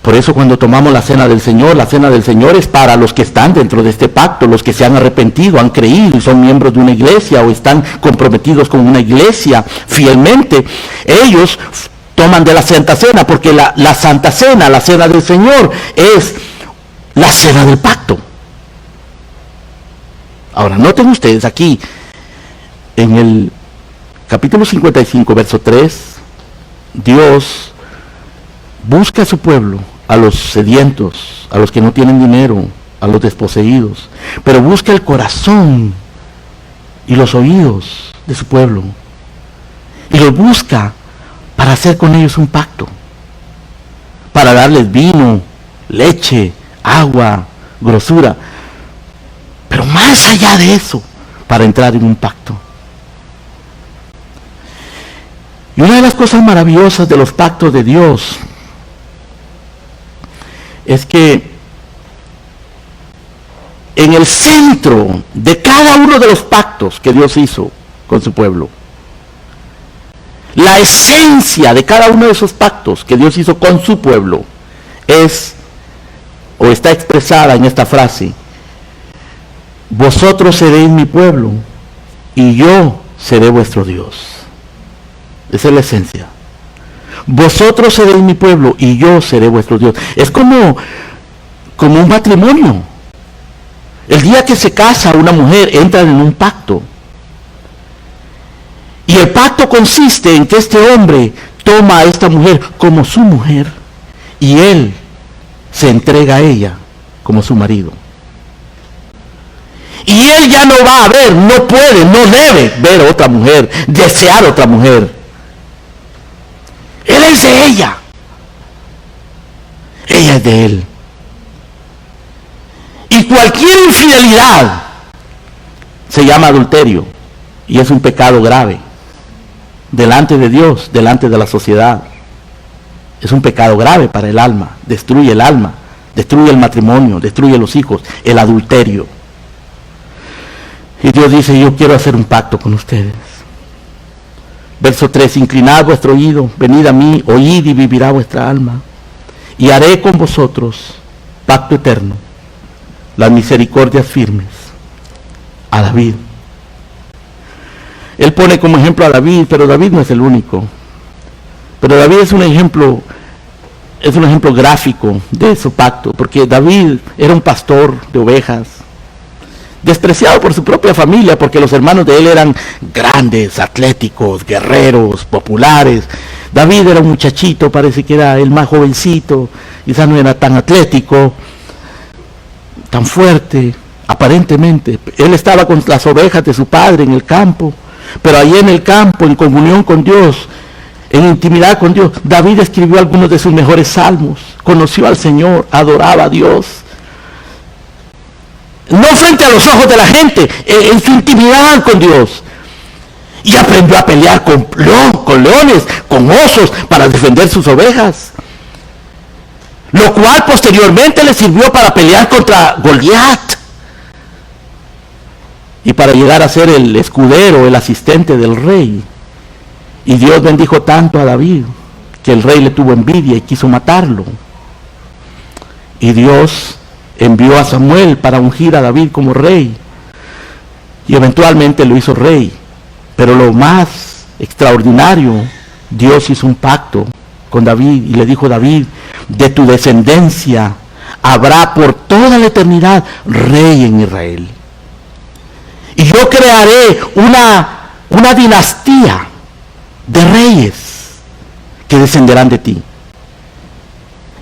Por eso cuando tomamos la cena del Señor es para los que están dentro de este pacto, los que se han arrepentido, han creído y son miembros de una iglesia o están comprometidos con una iglesia fielmente. Ellos toman de la Santa Cena, porque la Santa Cena, la cena del Señor, es la cena del pacto. Ahora, noten ustedes aquí, en el capítulo 55, verso 3, Dios busca a su pueblo, a los sedientos, a los que no tienen dinero, a los desposeídos, pero busca el corazón y los oídos de su pueblo. Y los busca para hacer con ellos un pacto, para darles vino, leche, agua, grosura, pero más allá de eso, para entrar en un pacto. Y una de las cosas maravillosas de los pactos de Dios es que en el centro de cada uno de los pactos que Dios hizo con su pueblo. La esencia de cada uno de esos pactos que Dios hizo con su pueblo es, o está expresada en esta frase: vosotros seréis mi pueblo y yo seré vuestro Dios. Esa es la esencia. Vosotros seréis mi pueblo y yo seré vuestro Dios. Es como un matrimonio. El día que se casa una mujer, entran en un pacto. Y el pacto consiste en que este hombre toma a esta mujer como su mujer y él se entrega a ella como su marido. Y él ya no va a ver, no puede, no debe ver a otra mujer, desear otra mujer. Él es de ella. Ella es de él. Y cualquier infidelidad se llama adulterio y es un pecado grave delante de Dios, delante de la sociedad. Es un pecado grave para el alma, destruye el alma, destruye el matrimonio, destruye los hijos, el adulterio. Y Dios dice: yo quiero hacer un pacto con ustedes. Verso 3: inclinad vuestro oído, venid a mí, oíd y vivirá vuestra alma. Y haré con vosotros pacto eterno, las misericordias firmes. A David. Él pone como ejemplo a David, pero David no es el único. Pero David es un ejemplo gráfico de su pacto, porque David era un pastor de ovejas, despreciado por su propia familia, porque los hermanos de él eran grandes, atléticos, guerreros, populares. David era un muchachito, parece que era el más jovencito, quizás no era tan atlético, tan fuerte, aparentemente. Él estaba con las ovejas de su padre en el campo, pero ahí en el campo, en comunión con Dios, en intimidad con Dios, David escribió algunos de sus mejores salmos, conoció al Señor, adoraba a Dios. No frente a los ojos de la gente, en su intimidad con Dios. Y aprendió a pelear con leones, con osos, para defender sus ovejas. Lo cual posteriormente le sirvió para pelear contra Goliat. Y para llegar a ser el escudero, el asistente del rey. Y Dios bendijo tanto a David, que el rey le tuvo envidia y quiso matarlo. Y Dios envió a Samuel para ungir a David como rey. Y eventualmente lo hizo rey. Pero lo más extraordinario, Dios hizo un pacto con David y le dijo: David, de tu descendencia habrá por toda la eternidad rey en Israel. Y yo crearé una dinastía de reyes que descenderán de ti.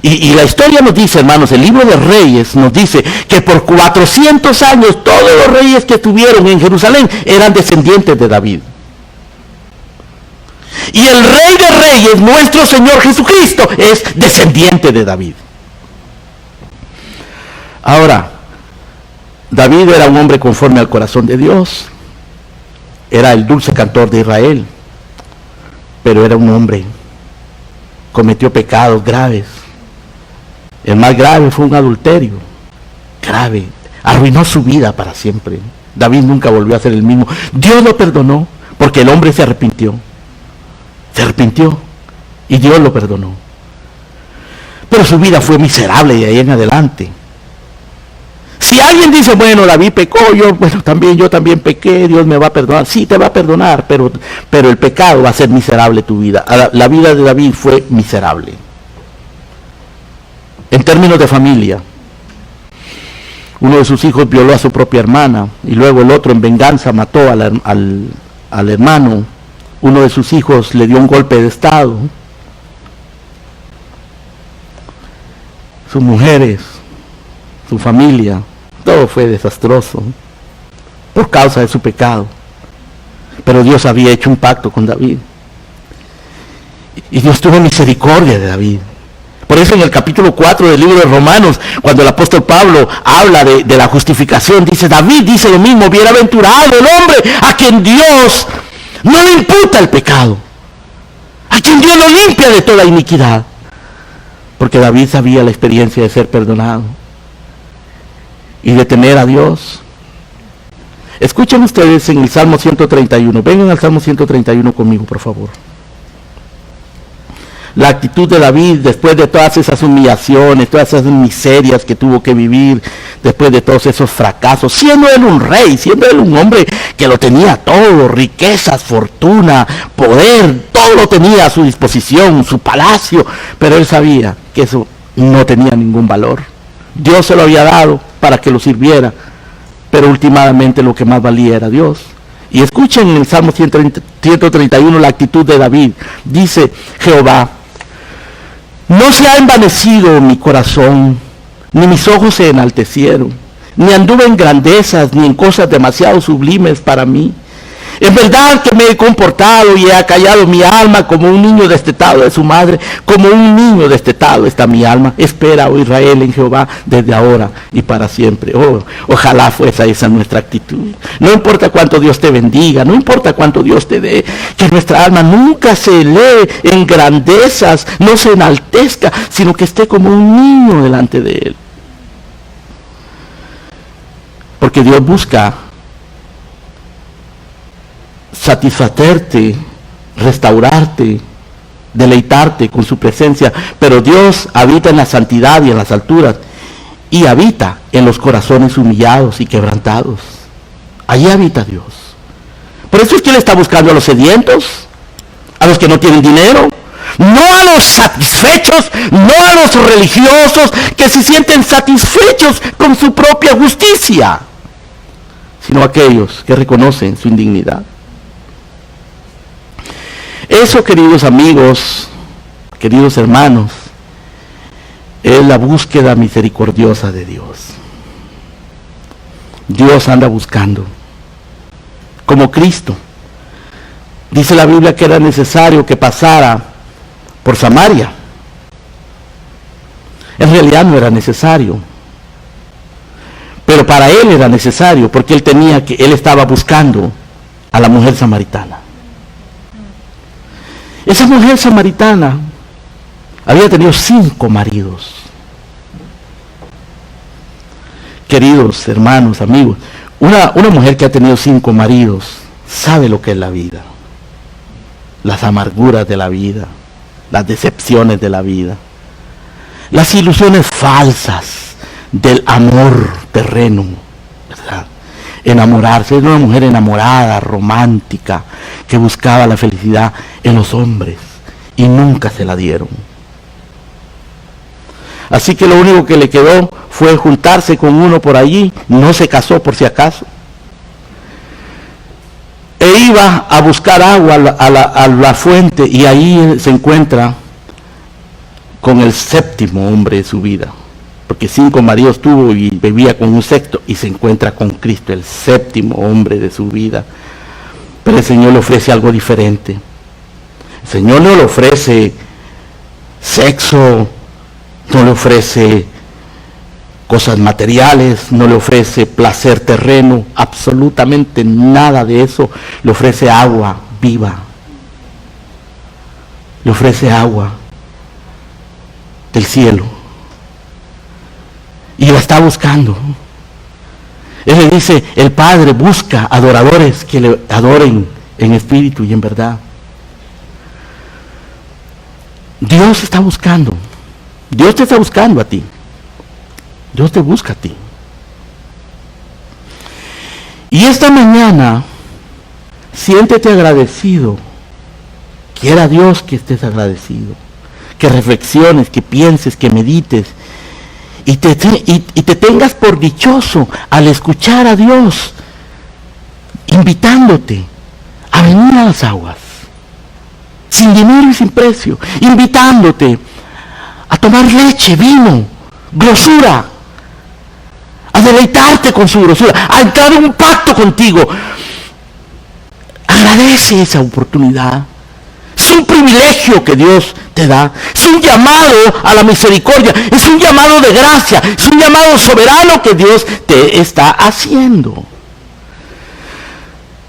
Y la historia nos dice, hermanos, el libro de Reyes nos dice que por 400 años todos los reyes que estuvieron en Jerusalén eran descendientes de David. Y el Rey de Reyes, nuestro Señor Jesucristo, es descendiente de David. Ahora, David era un hombre conforme al corazón de Dios. Era el dulce cantor de Israel. Pero era un hombre. Cometió pecados graves. El más grave fue un adulterio. Grave. Arruinó su vida para siempre. David nunca volvió a ser el mismo. Dios lo perdonó porque el hombre se arrepintió. Se arrepintió y Dios lo perdonó. Pero su vida fue miserable de ahí en adelante. Si alguien dice, bueno, David pecó, yo también pequé, Dios me va a perdonar. Sí, te va a perdonar, pero el pecado va a ser miserable tu vida. La vida de David fue miserable. En términos de familia, uno de sus hijos violó a su propia hermana y luego el otro en venganza mató al hermano. Uno de sus hijos le dio un golpe de estado. Sus mujeres, su familia, todo fue desastroso por causa de su pecado. Pero Dios había hecho un pacto con David. Y Dios tuvo misericordia de David. Por eso en el capítulo 4 del libro de Romanos, cuando el apóstol Pablo habla de la justificación, dice, David dice lo mismo: bienaventurado el hombre a quien Dios no le imputa el pecado, a quien Dios lo limpia de toda iniquidad. Porque David sabía la experiencia de ser perdonado. y de temer a Dios. Escuchen ustedes en el Salmo 131. Vengan al Salmo 131 conmigo, por favor. La actitud de David después de todas esas humillaciones, todas esas miserias que tuvo que vivir, después de todos esos fracasos, siendo él un rey, siendo él un hombre que lo tenía todo, riquezas, fortuna, poder, todo lo tenía a su disposición, su palacio, pero él sabía que eso no tenía ningún valor. Dios se lo había dado para que lo sirviera, pero últimamente lo que más valía era Dios. Y escuchen en el Salmo 131 la actitud de David. Dice Jehová: no se ha envanecido mi corazón, ni mis ojos se enaltecieron, ni anduve en grandezas, ni en cosas demasiado sublimes para mí. En verdad que me he comportado y he acallado mi alma como un niño destetado de su madre, como un niño destetado está mi alma. Espera, oh Israel, en Jehová desde ahora y para siempre. Oh, ojalá fuese esa nuestra actitud. No importa cuánto Dios te bendiga, no importa cuánto Dios te dé, que nuestra alma nunca se eleve en grandezas, no se enaltezca, sino que esté como un niño delante de Él. Porque Dios busca satisfacerte, restaurarte, deleitarte con su presencia, pero Dios habita en la santidad y en las alturas, y habita en los corazones humillados y quebrantados. Allí habita Dios. Por eso es que Él está buscando a los sedientos, a los que no tienen dinero, no a los satisfechos, no a los religiosos que se sienten satisfechos con su propia justicia, sino a aquellos que reconocen su indignidad. Eso, queridos amigos, queridos hermanos, es la búsqueda misericordiosa de Dios. Dios anda buscando, como Cristo. Dice la Biblia que era necesario que pasara por Samaria. En realidad no era necesario, pero para Él era necesario, porque Él estaba buscando a la mujer samaritana. Esa mujer samaritana había tenido 5 maridos. Queridos hermanos, amigos, una mujer que ha tenido 5 maridos sabe lo que es la vida, las amarguras de la vida, las decepciones de la vida, las ilusiones falsas del amor terreno, ¿verdad? Enamorarse, es una mujer enamorada, romántica, que buscaba la felicidad en los hombres y nunca se la dieron. Así que lo único que le quedó fue juntarse con uno por allí, no se casó por si acaso. E iba a buscar agua a la fuente, y ahí se encuentra con el 7º hombre de su vida. Porque 5 maridos tuvo y vivía con un 6º, y se encuentra con Cristo, el 7º hombre de su vida. Pero el Señor le ofrece algo diferente. El Señor no le ofrece sexo, no le ofrece cosas materiales, no le ofrece placer terreno, absolutamente nada de eso. Le ofrece agua viva. Le ofrece agua del cielo. Y la está buscando. Él le dice, el Padre busca adoradores que le adoren en espíritu y en verdad. Dios está buscando. Dios te está buscando a ti. Dios te busca a ti. Y esta mañana, siéntete agradecido. Quiera Dios que estés agradecido. Que reflexiones, que pienses, que medites. Y te tengas por dichoso al escuchar a Dios invitándote a venir a las aguas, sin dinero y sin precio, invitándote a tomar leche, vino, grosura, a deleitarte con su grosura, a entrar en un pacto contigo. Agradece esa oportunidad. Es un privilegio que Dios te da. Es un llamado a la misericordia. Es un llamado de gracia. Es un llamado soberano que Dios te está haciendo.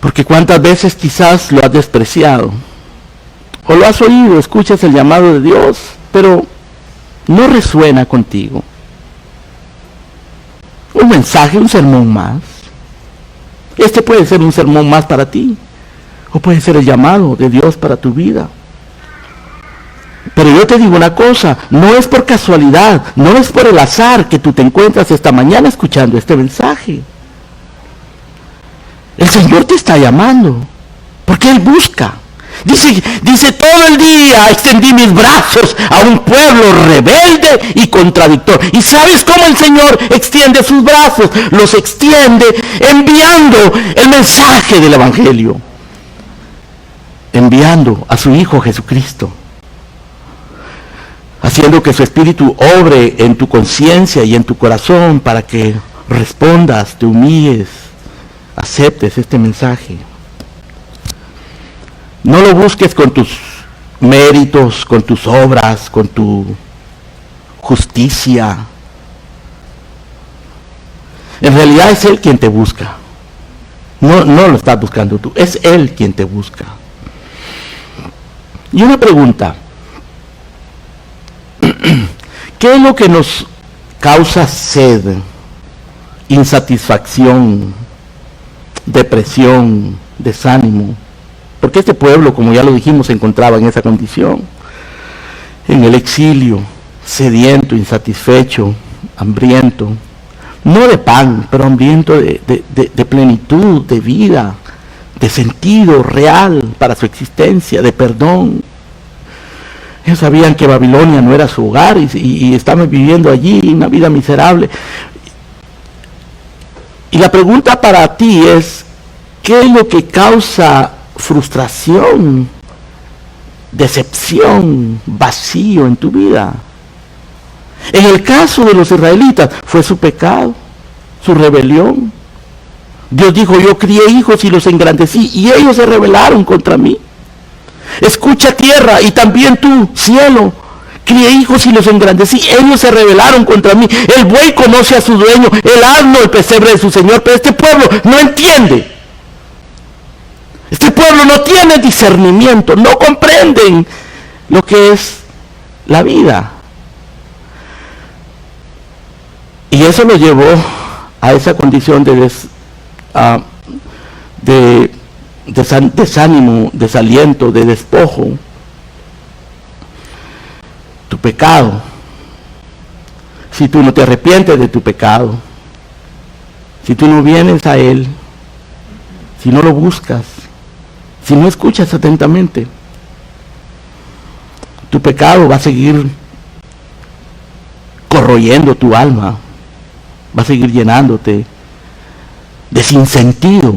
Porque cuántas veces quizás lo has despreciado. O lo has oído, escuchas el llamado de Dios, pero no resuena contigo. Un mensaje, un sermón más. Este puede ser un sermón más para ti, o puede ser el llamado de Dios para tu vida. Pero yo te digo una cosa, no es por casualidad, no es por el azar que tú te encuentras esta mañana escuchando este mensaje. El Señor te está llamando, porque Él busca. Dice, todo el día extendí mis brazos a un pueblo rebelde y contradictor. ¿Y sabes cómo el Señor extiende sus brazos? Los extiende enviando el mensaje del Evangelio. Enviando a su Hijo Jesucristo. Haciendo que su Espíritu obre en tu conciencia y en tu corazón para que respondas, te humilles, aceptes este mensaje. No lo busques con tus méritos, con tus obras, con tu justicia. En realidad es Él quien te busca. No lo estás buscando tú, es Él quien te busca. Y una pregunta. ¿Qué es lo que nos causa sed, insatisfacción, depresión, desánimo? Porque este pueblo, como ya lo dijimos, se encontraba en esa condición, en el exilio, sediento, insatisfecho, hambriento, no de pan, pero hambriento de plenitud, de vida, de sentido real para su existencia, de perdón. Ellos sabían que Babilonia no era su hogar y estaban viviendo allí una vida miserable. Y la pregunta para ti es, ¿qué es lo que causa frustración, decepción, vacío en tu vida? En el caso de los israelitas fue su pecado, su rebelión. Dios dijo, yo crié hijos y los engrandecí y ellos se rebelaron contra mí. Escucha tierra y también tú, cielo, crié hijos y los engrandecí, ellos se rebelaron contra mí. El buey conoce a su dueño, el asno el pesebre de su señor, pero este pueblo no entiende. Este pueblo no tiene discernimiento, no comprenden lo que es la vida. Y eso lo llevó a esa condición de desánimo, desaliento, de despojo. Tu pecado, si tú no te arrepientes de tu pecado, si tú no vienes a Él, si no lo buscas, si no escuchas atentamente, tu pecado va a seguir corroyendo tu alma, va a seguir llenándote de sinsentido,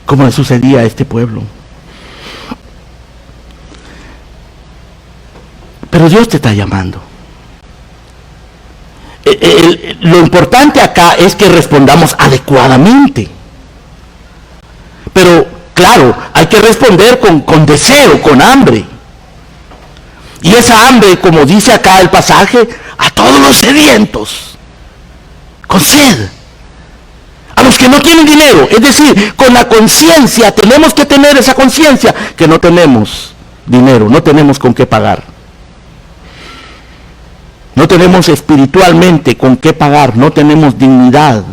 como le sucedía a este pueblo. Pero Dios te está llamando. Lo importante acá es que respondamos adecuadamente. Pero, claro, hay que responder con deseo, con hambre. Y esa hambre, como dice acá el pasaje, a todos los sedientos, con sed. A los que no tienen dinero, es decir, con la conciencia, tenemos que tener esa conciencia que no tenemos dinero, no tenemos con qué pagar. No tenemos espiritualmente con qué pagar, no tenemos dignidad,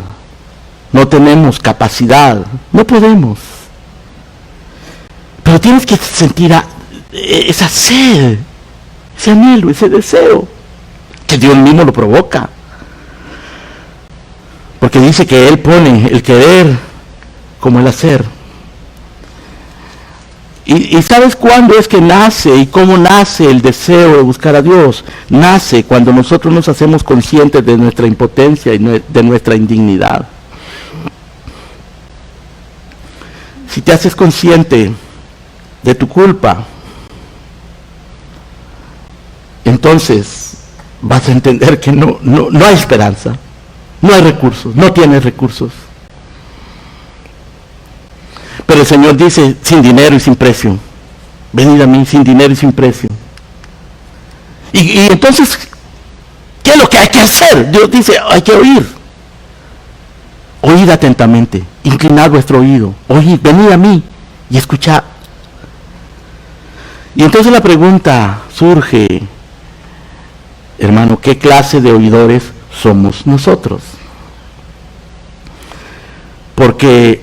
no tenemos capacidad, no podemos. Pero tienes que sentir esa sed, ese anhelo, ese deseo, que Dios mismo lo provoca. Porque dice que Él pone el querer como el hacer. ¿Y sabes cuándo es que nace y cómo nace el deseo de buscar a Dios? Nace cuando nosotros nos hacemos conscientes de nuestra impotencia y de nuestra indignidad. Si te haces consciente de tu culpa, entonces vas a entender que no hay esperanza, no hay recursos, no tienes recursos. Pero el Señor dice, sin dinero y sin precio. Venid a mí sin dinero y sin precio. Y entonces, ¿qué es lo que hay que hacer? Dios dice, hay que oír. Oíd atentamente, inclinad vuestro oído. Oíd, venid a mí y escuchad. Y entonces la pregunta surge, hermano, ¿qué clase de oidores somos nosotros? porque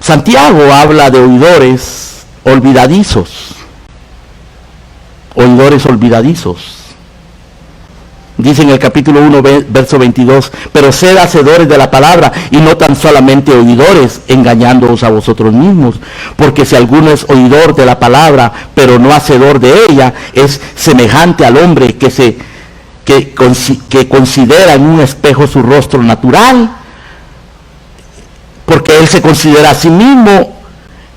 Santiago habla de oidores olvidadizos. Oidores olvidadizos. Dice en el capítulo 1, verso 22, pero sed hacedores de la palabra y no tan solamente oidores, engañándoos a vosotros mismos. Porque si alguno es oidor de la palabra, pero no hacedor de ella, es semejante al hombre que considera en un espejo su rostro natural, porque él se considera a sí mismo,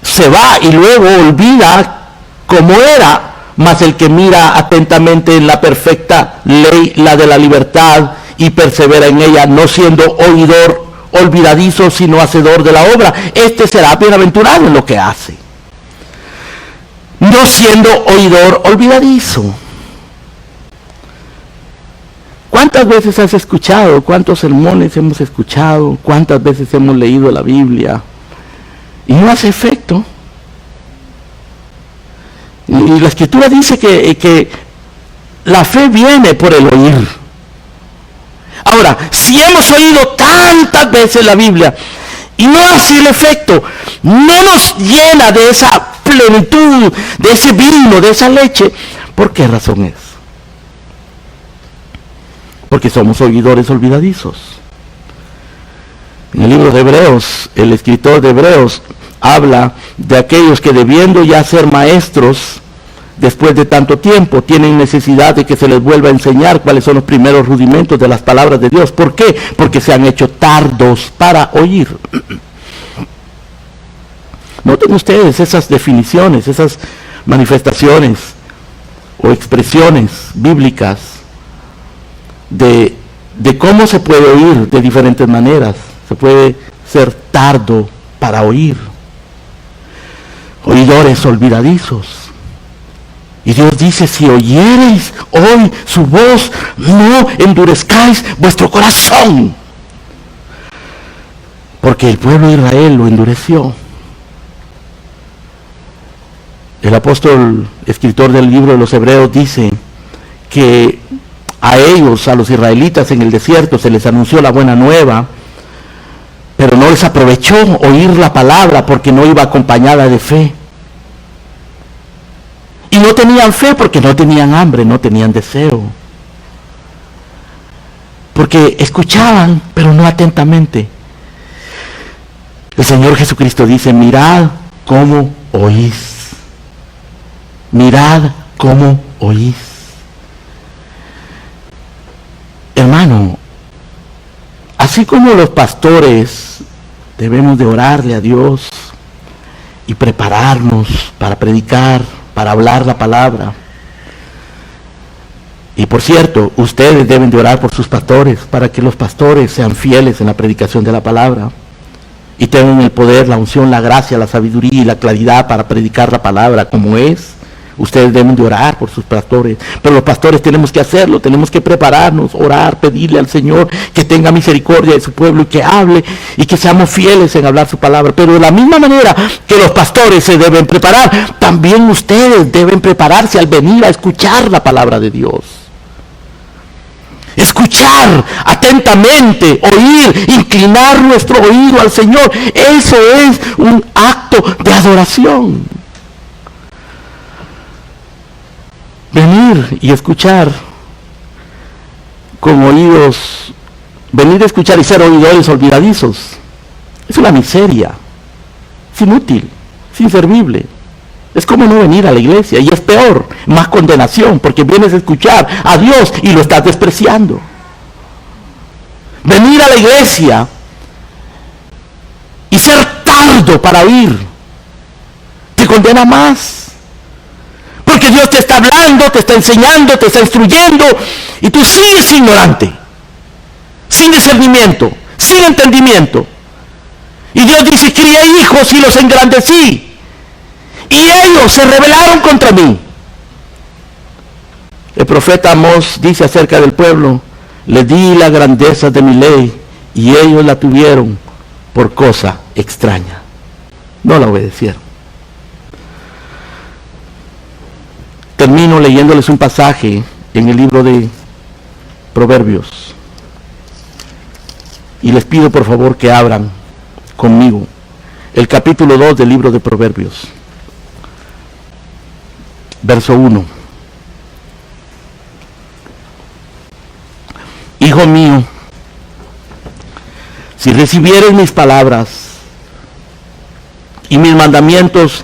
se va y luego olvida cómo era. Mas el que mira atentamente en la perfecta ley, la de la libertad, y persevera en ella, no siendo oidor olvidadizo, sino hacedor de la obra, este será bienaventurado en lo que hace. No siendo oidor olvidadizo. ¿Cuántas veces has escuchado? ¿Cuántos sermones hemos escuchado? ¿Cuántas veces hemos leído la Biblia? Y no hace efecto. Y la Escritura dice que la fe viene por el oír. Ahora, si hemos oído tantas veces la Biblia y no hace el efecto, no nos llena de esa plenitud, de ese vino, de esa leche, ¿por qué razón es? Porque somos oidores olvidadizos. En el libro de Hebreos, el escritor de Hebreos habla de aquellos que, debiendo ya ser maestros después de tanto tiempo, tienen necesidad de que se les vuelva a enseñar cuáles son los primeros rudimentos de las palabras de Dios. ¿Por qué? Porque se han hecho tardos para oír. Noten ustedes esas definiciones, esas manifestaciones o expresiones bíblicas de cómo se puede oír de diferentes maneras. Se puede ser tardo para oír. Oidores olvidadizos. Y Dios dice, si oyereis hoy su voz, no endurezcáis vuestro corazón. Porque el pueblo de Israel lo endureció. El apóstol, escritor del libro de los Hebreos, dice que a ellos, a los israelitas en el desierto, se les anunció la buena nueva, pero no les aprovechó oír la palabra porque no iba acompañada de fe. Y no tenían fe porque no tenían hambre, no tenían deseo. Porque escuchaban, pero no atentamente. El Señor Jesucristo dice, mirad cómo oís. Mirad cómo oís. Hermano, así como los pastores debemos de orarle a Dios y prepararnos para predicar, para hablar la palabra. Y por cierto, ustedes deben de orar por sus pastores, para que los pastores sean fieles en la predicación de la palabra y tengan el poder, la unción, la gracia, la sabiduría y la claridad para predicar la palabra como es. Ustedes deben de orar por sus pastores, pero los pastores tenemos que hacerlo, tenemos que prepararnos, orar, pedirle al Señor que tenga misericordia de su pueblo y que hable y que seamos fieles en hablar su palabra. Pero de la misma manera que los pastores se deben preparar, también ustedes deben prepararse al venir a escuchar la palabra de Dios. Escuchar atentamente, oír, inclinar nuestro oído al Señor, eso es un acto de adoración. Venir y escuchar con oídos, venir a escuchar y ser oidores olvidadizos, es una miseria, es inútil, es inservible. Es como no venir a la iglesia, y es peor, más condenación, porque vienes a escuchar a Dios y lo estás despreciando. Venir a la iglesia y ser tardo para oír, te condena más. Porque Dios te está hablando, te está enseñando, te está instruyendo, y tú sigues ignorante, sin discernimiento, sin entendimiento. Y Dios dice, crié hijos y los engrandecí, y ellos se rebelaron contra mí. El profeta Amós dice acerca del pueblo, le di la grandeza de mi ley, y ellos la tuvieron por cosa extraña. No la obedecieron. Termino leyéndoles un pasaje en el libro de Proverbios. Y les pido por favor que abran conmigo el capítulo 2 del libro de Proverbios, verso 1. Hijo mío, si recibieres mis palabras y mis mandamientos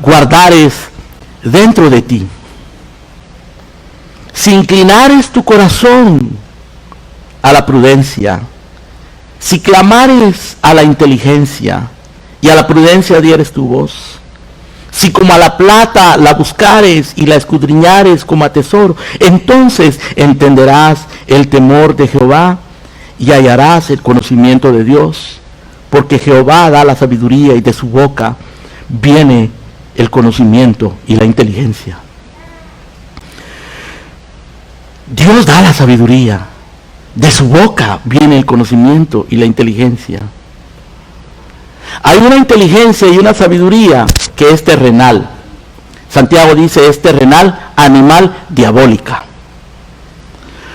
guardares dentro de ti, si inclinares tu corazón a la prudencia, si clamares a la inteligencia y a la prudencia dieres tu voz, si como a la plata la buscares y la escudriñares como a tesoro, entonces entenderás el temor de Jehová y hallarás el conocimiento de Dios, porque Jehová da la sabiduría y de su boca viene el conocimiento y la inteligencia. Dios da la sabiduría, de su boca viene el conocimiento y la inteligencia. Hay una inteligencia y una sabiduría que es terrenal. Santiago dice, es terrenal, animal, diabólica.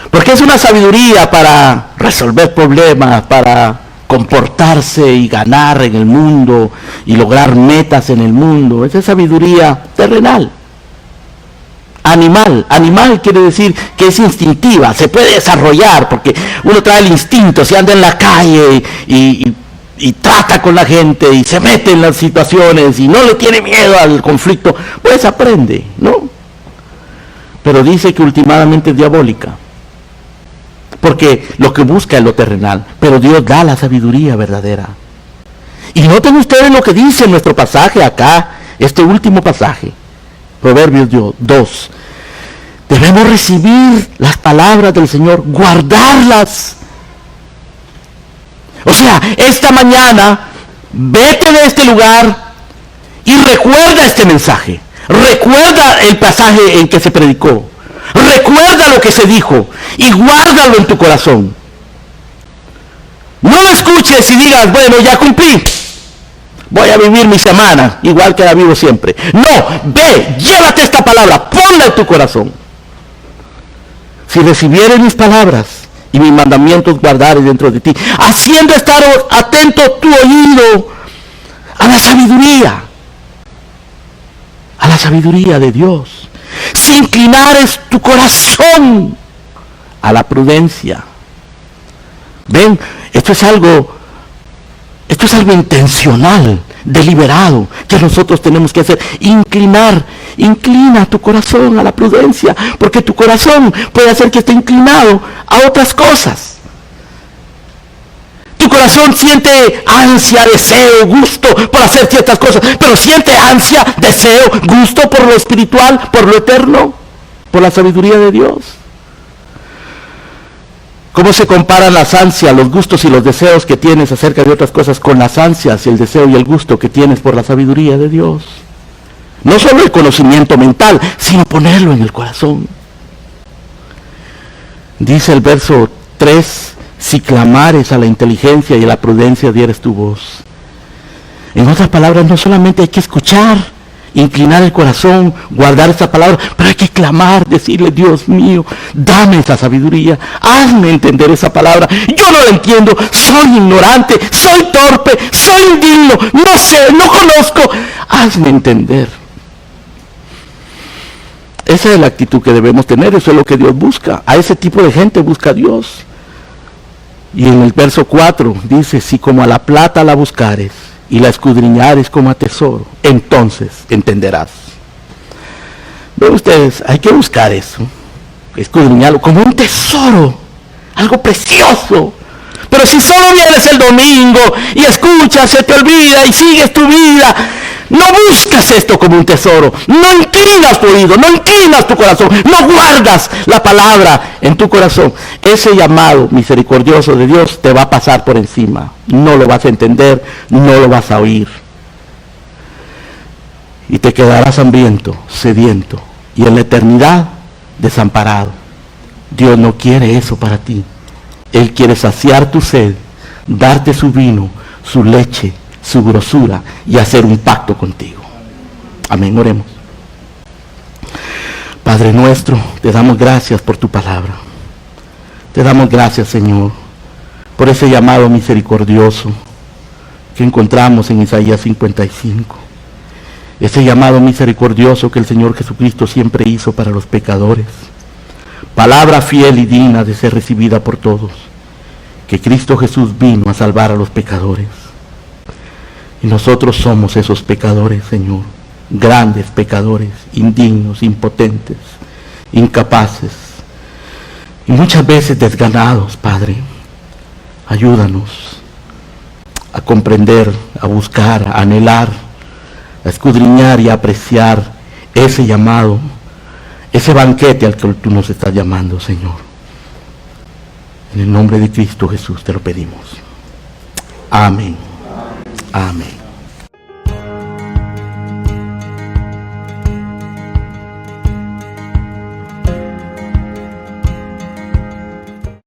Porque es una sabiduría para resolver problemas, para comportarse y ganar en el mundo y lograr metas en el mundo. Esa es sabiduría terrenal. Animal quiere decir que es instintiva, se puede desarrollar porque uno trae el instinto, se anda en la calle y trata con la gente y se mete en las situaciones y no le tiene miedo al conflicto, pues aprende, ¿no? Pero dice que últimamente es diabólica, porque lo que busca es lo terrenal, pero Dios da la sabiduría verdadera. Y noten ustedes lo que dice en nuestro pasaje acá, este último pasaje, Proverbios 2. Debemos recibir las palabras del Señor, guardarlas. O sea, esta mañana, vete de este lugar y recuerda este mensaje. Recuerda el pasaje en que se predicó. Recuerda lo que se dijo y guárdalo en tu corazón. No lo escuches y digas, bueno, ya cumplí. Voy a vivir mi semana igual que la vivo siempre. No, ve, llévate esta palabra, ponla en tu corazón. Si recibieres mis palabras y mis mandamientos guardares dentro de ti, haciendo estar atento tu oído a la sabiduría de Dios. Si inclinares tu corazón a la prudencia. Ven, esto es algo intencional, deliberado, que nosotros tenemos que hacer. Inclina tu corazón a la prudencia, porque tu corazón puede hacer que esté inclinado a otras cosas. Tu corazón siente ansia, deseo, gusto por hacer ciertas cosas, pero siente ansia, deseo, gusto por lo espiritual, por lo eterno, por la sabiduría de Dios. ¿Cómo se comparan las ansias, los gustos y los deseos que tienes acerca de otras cosas con las ansias, el deseo y el gusto que tienes por la sabiduría de Dios? No solo el conocimiento mental, sino ponerlo en el corazón. Dice el verso 3, si clamares a la inteligencia y a la prudencia dieres tu voz. En otras palabras, no solamente hay que escuchar, inclinar el corazón, guardar esa palabra, pero hay que clamar, decirle, Dios mío, dame esa sabiduría, hazme entender esa palabra. Yo no la entiendo, soy ignorante, soy torpe, soy indigno, no sé, no conozco, hazme entender. Esa es la actitud que debemos tener, eso es lo que Dios busca. A ese tipo de gente busca Dios. Y en el verso 4 dice, si como a la plata la buscares y la escudriñares como a tesoro, entonces entenderás. Ven ustedes, hay que buscar eso, escudriñarlo como un tesoro, algo precioso. Pero si solo vienes el domingo y escuchas, se te olvida y sigues tu vida, no buscas esto como un tesoro, no inclinas tu oído, no inclinas tu corazón, no guardas la palabra en tu corazón. Ese llamado misericordioso de Dios te va a pasar por encima, no lo vas a entender, no lo vas a oír. Y te quedarás hambriento, sediento, y en la eternidad desamparado. Dios no quiere eso para ti. Él quiere saciar tu sed, darte su vino, su leche, su grosura y hacer un pacto contigo. Amén, oremos. Padre nuestro, te damos gracias por tu palabra. Te damos gracias, Señor, por ese llamado misericordioso que encontramos en Isaías 55. Ese llamado misericordioso que el Señor Jesucristo siempre hizo para los pecadores. Palabra fiel y digna de ser recibida por todos, que Cristo Jesús vino a salvar a los pecadores. Y nosotros somos esos pecadores, Señor, grandes pecadores, indignos, impotentes, incapaces y muchas veces desganados, Padre. Ayúdanos a comprender, a buscar, a anhelar, a escudriñar y a apreciar ese llamado, ese banquete al que tú nos estás llamando, Señor. En el nombre de Cristo Jesús te lo pedimos. Amén. Amén.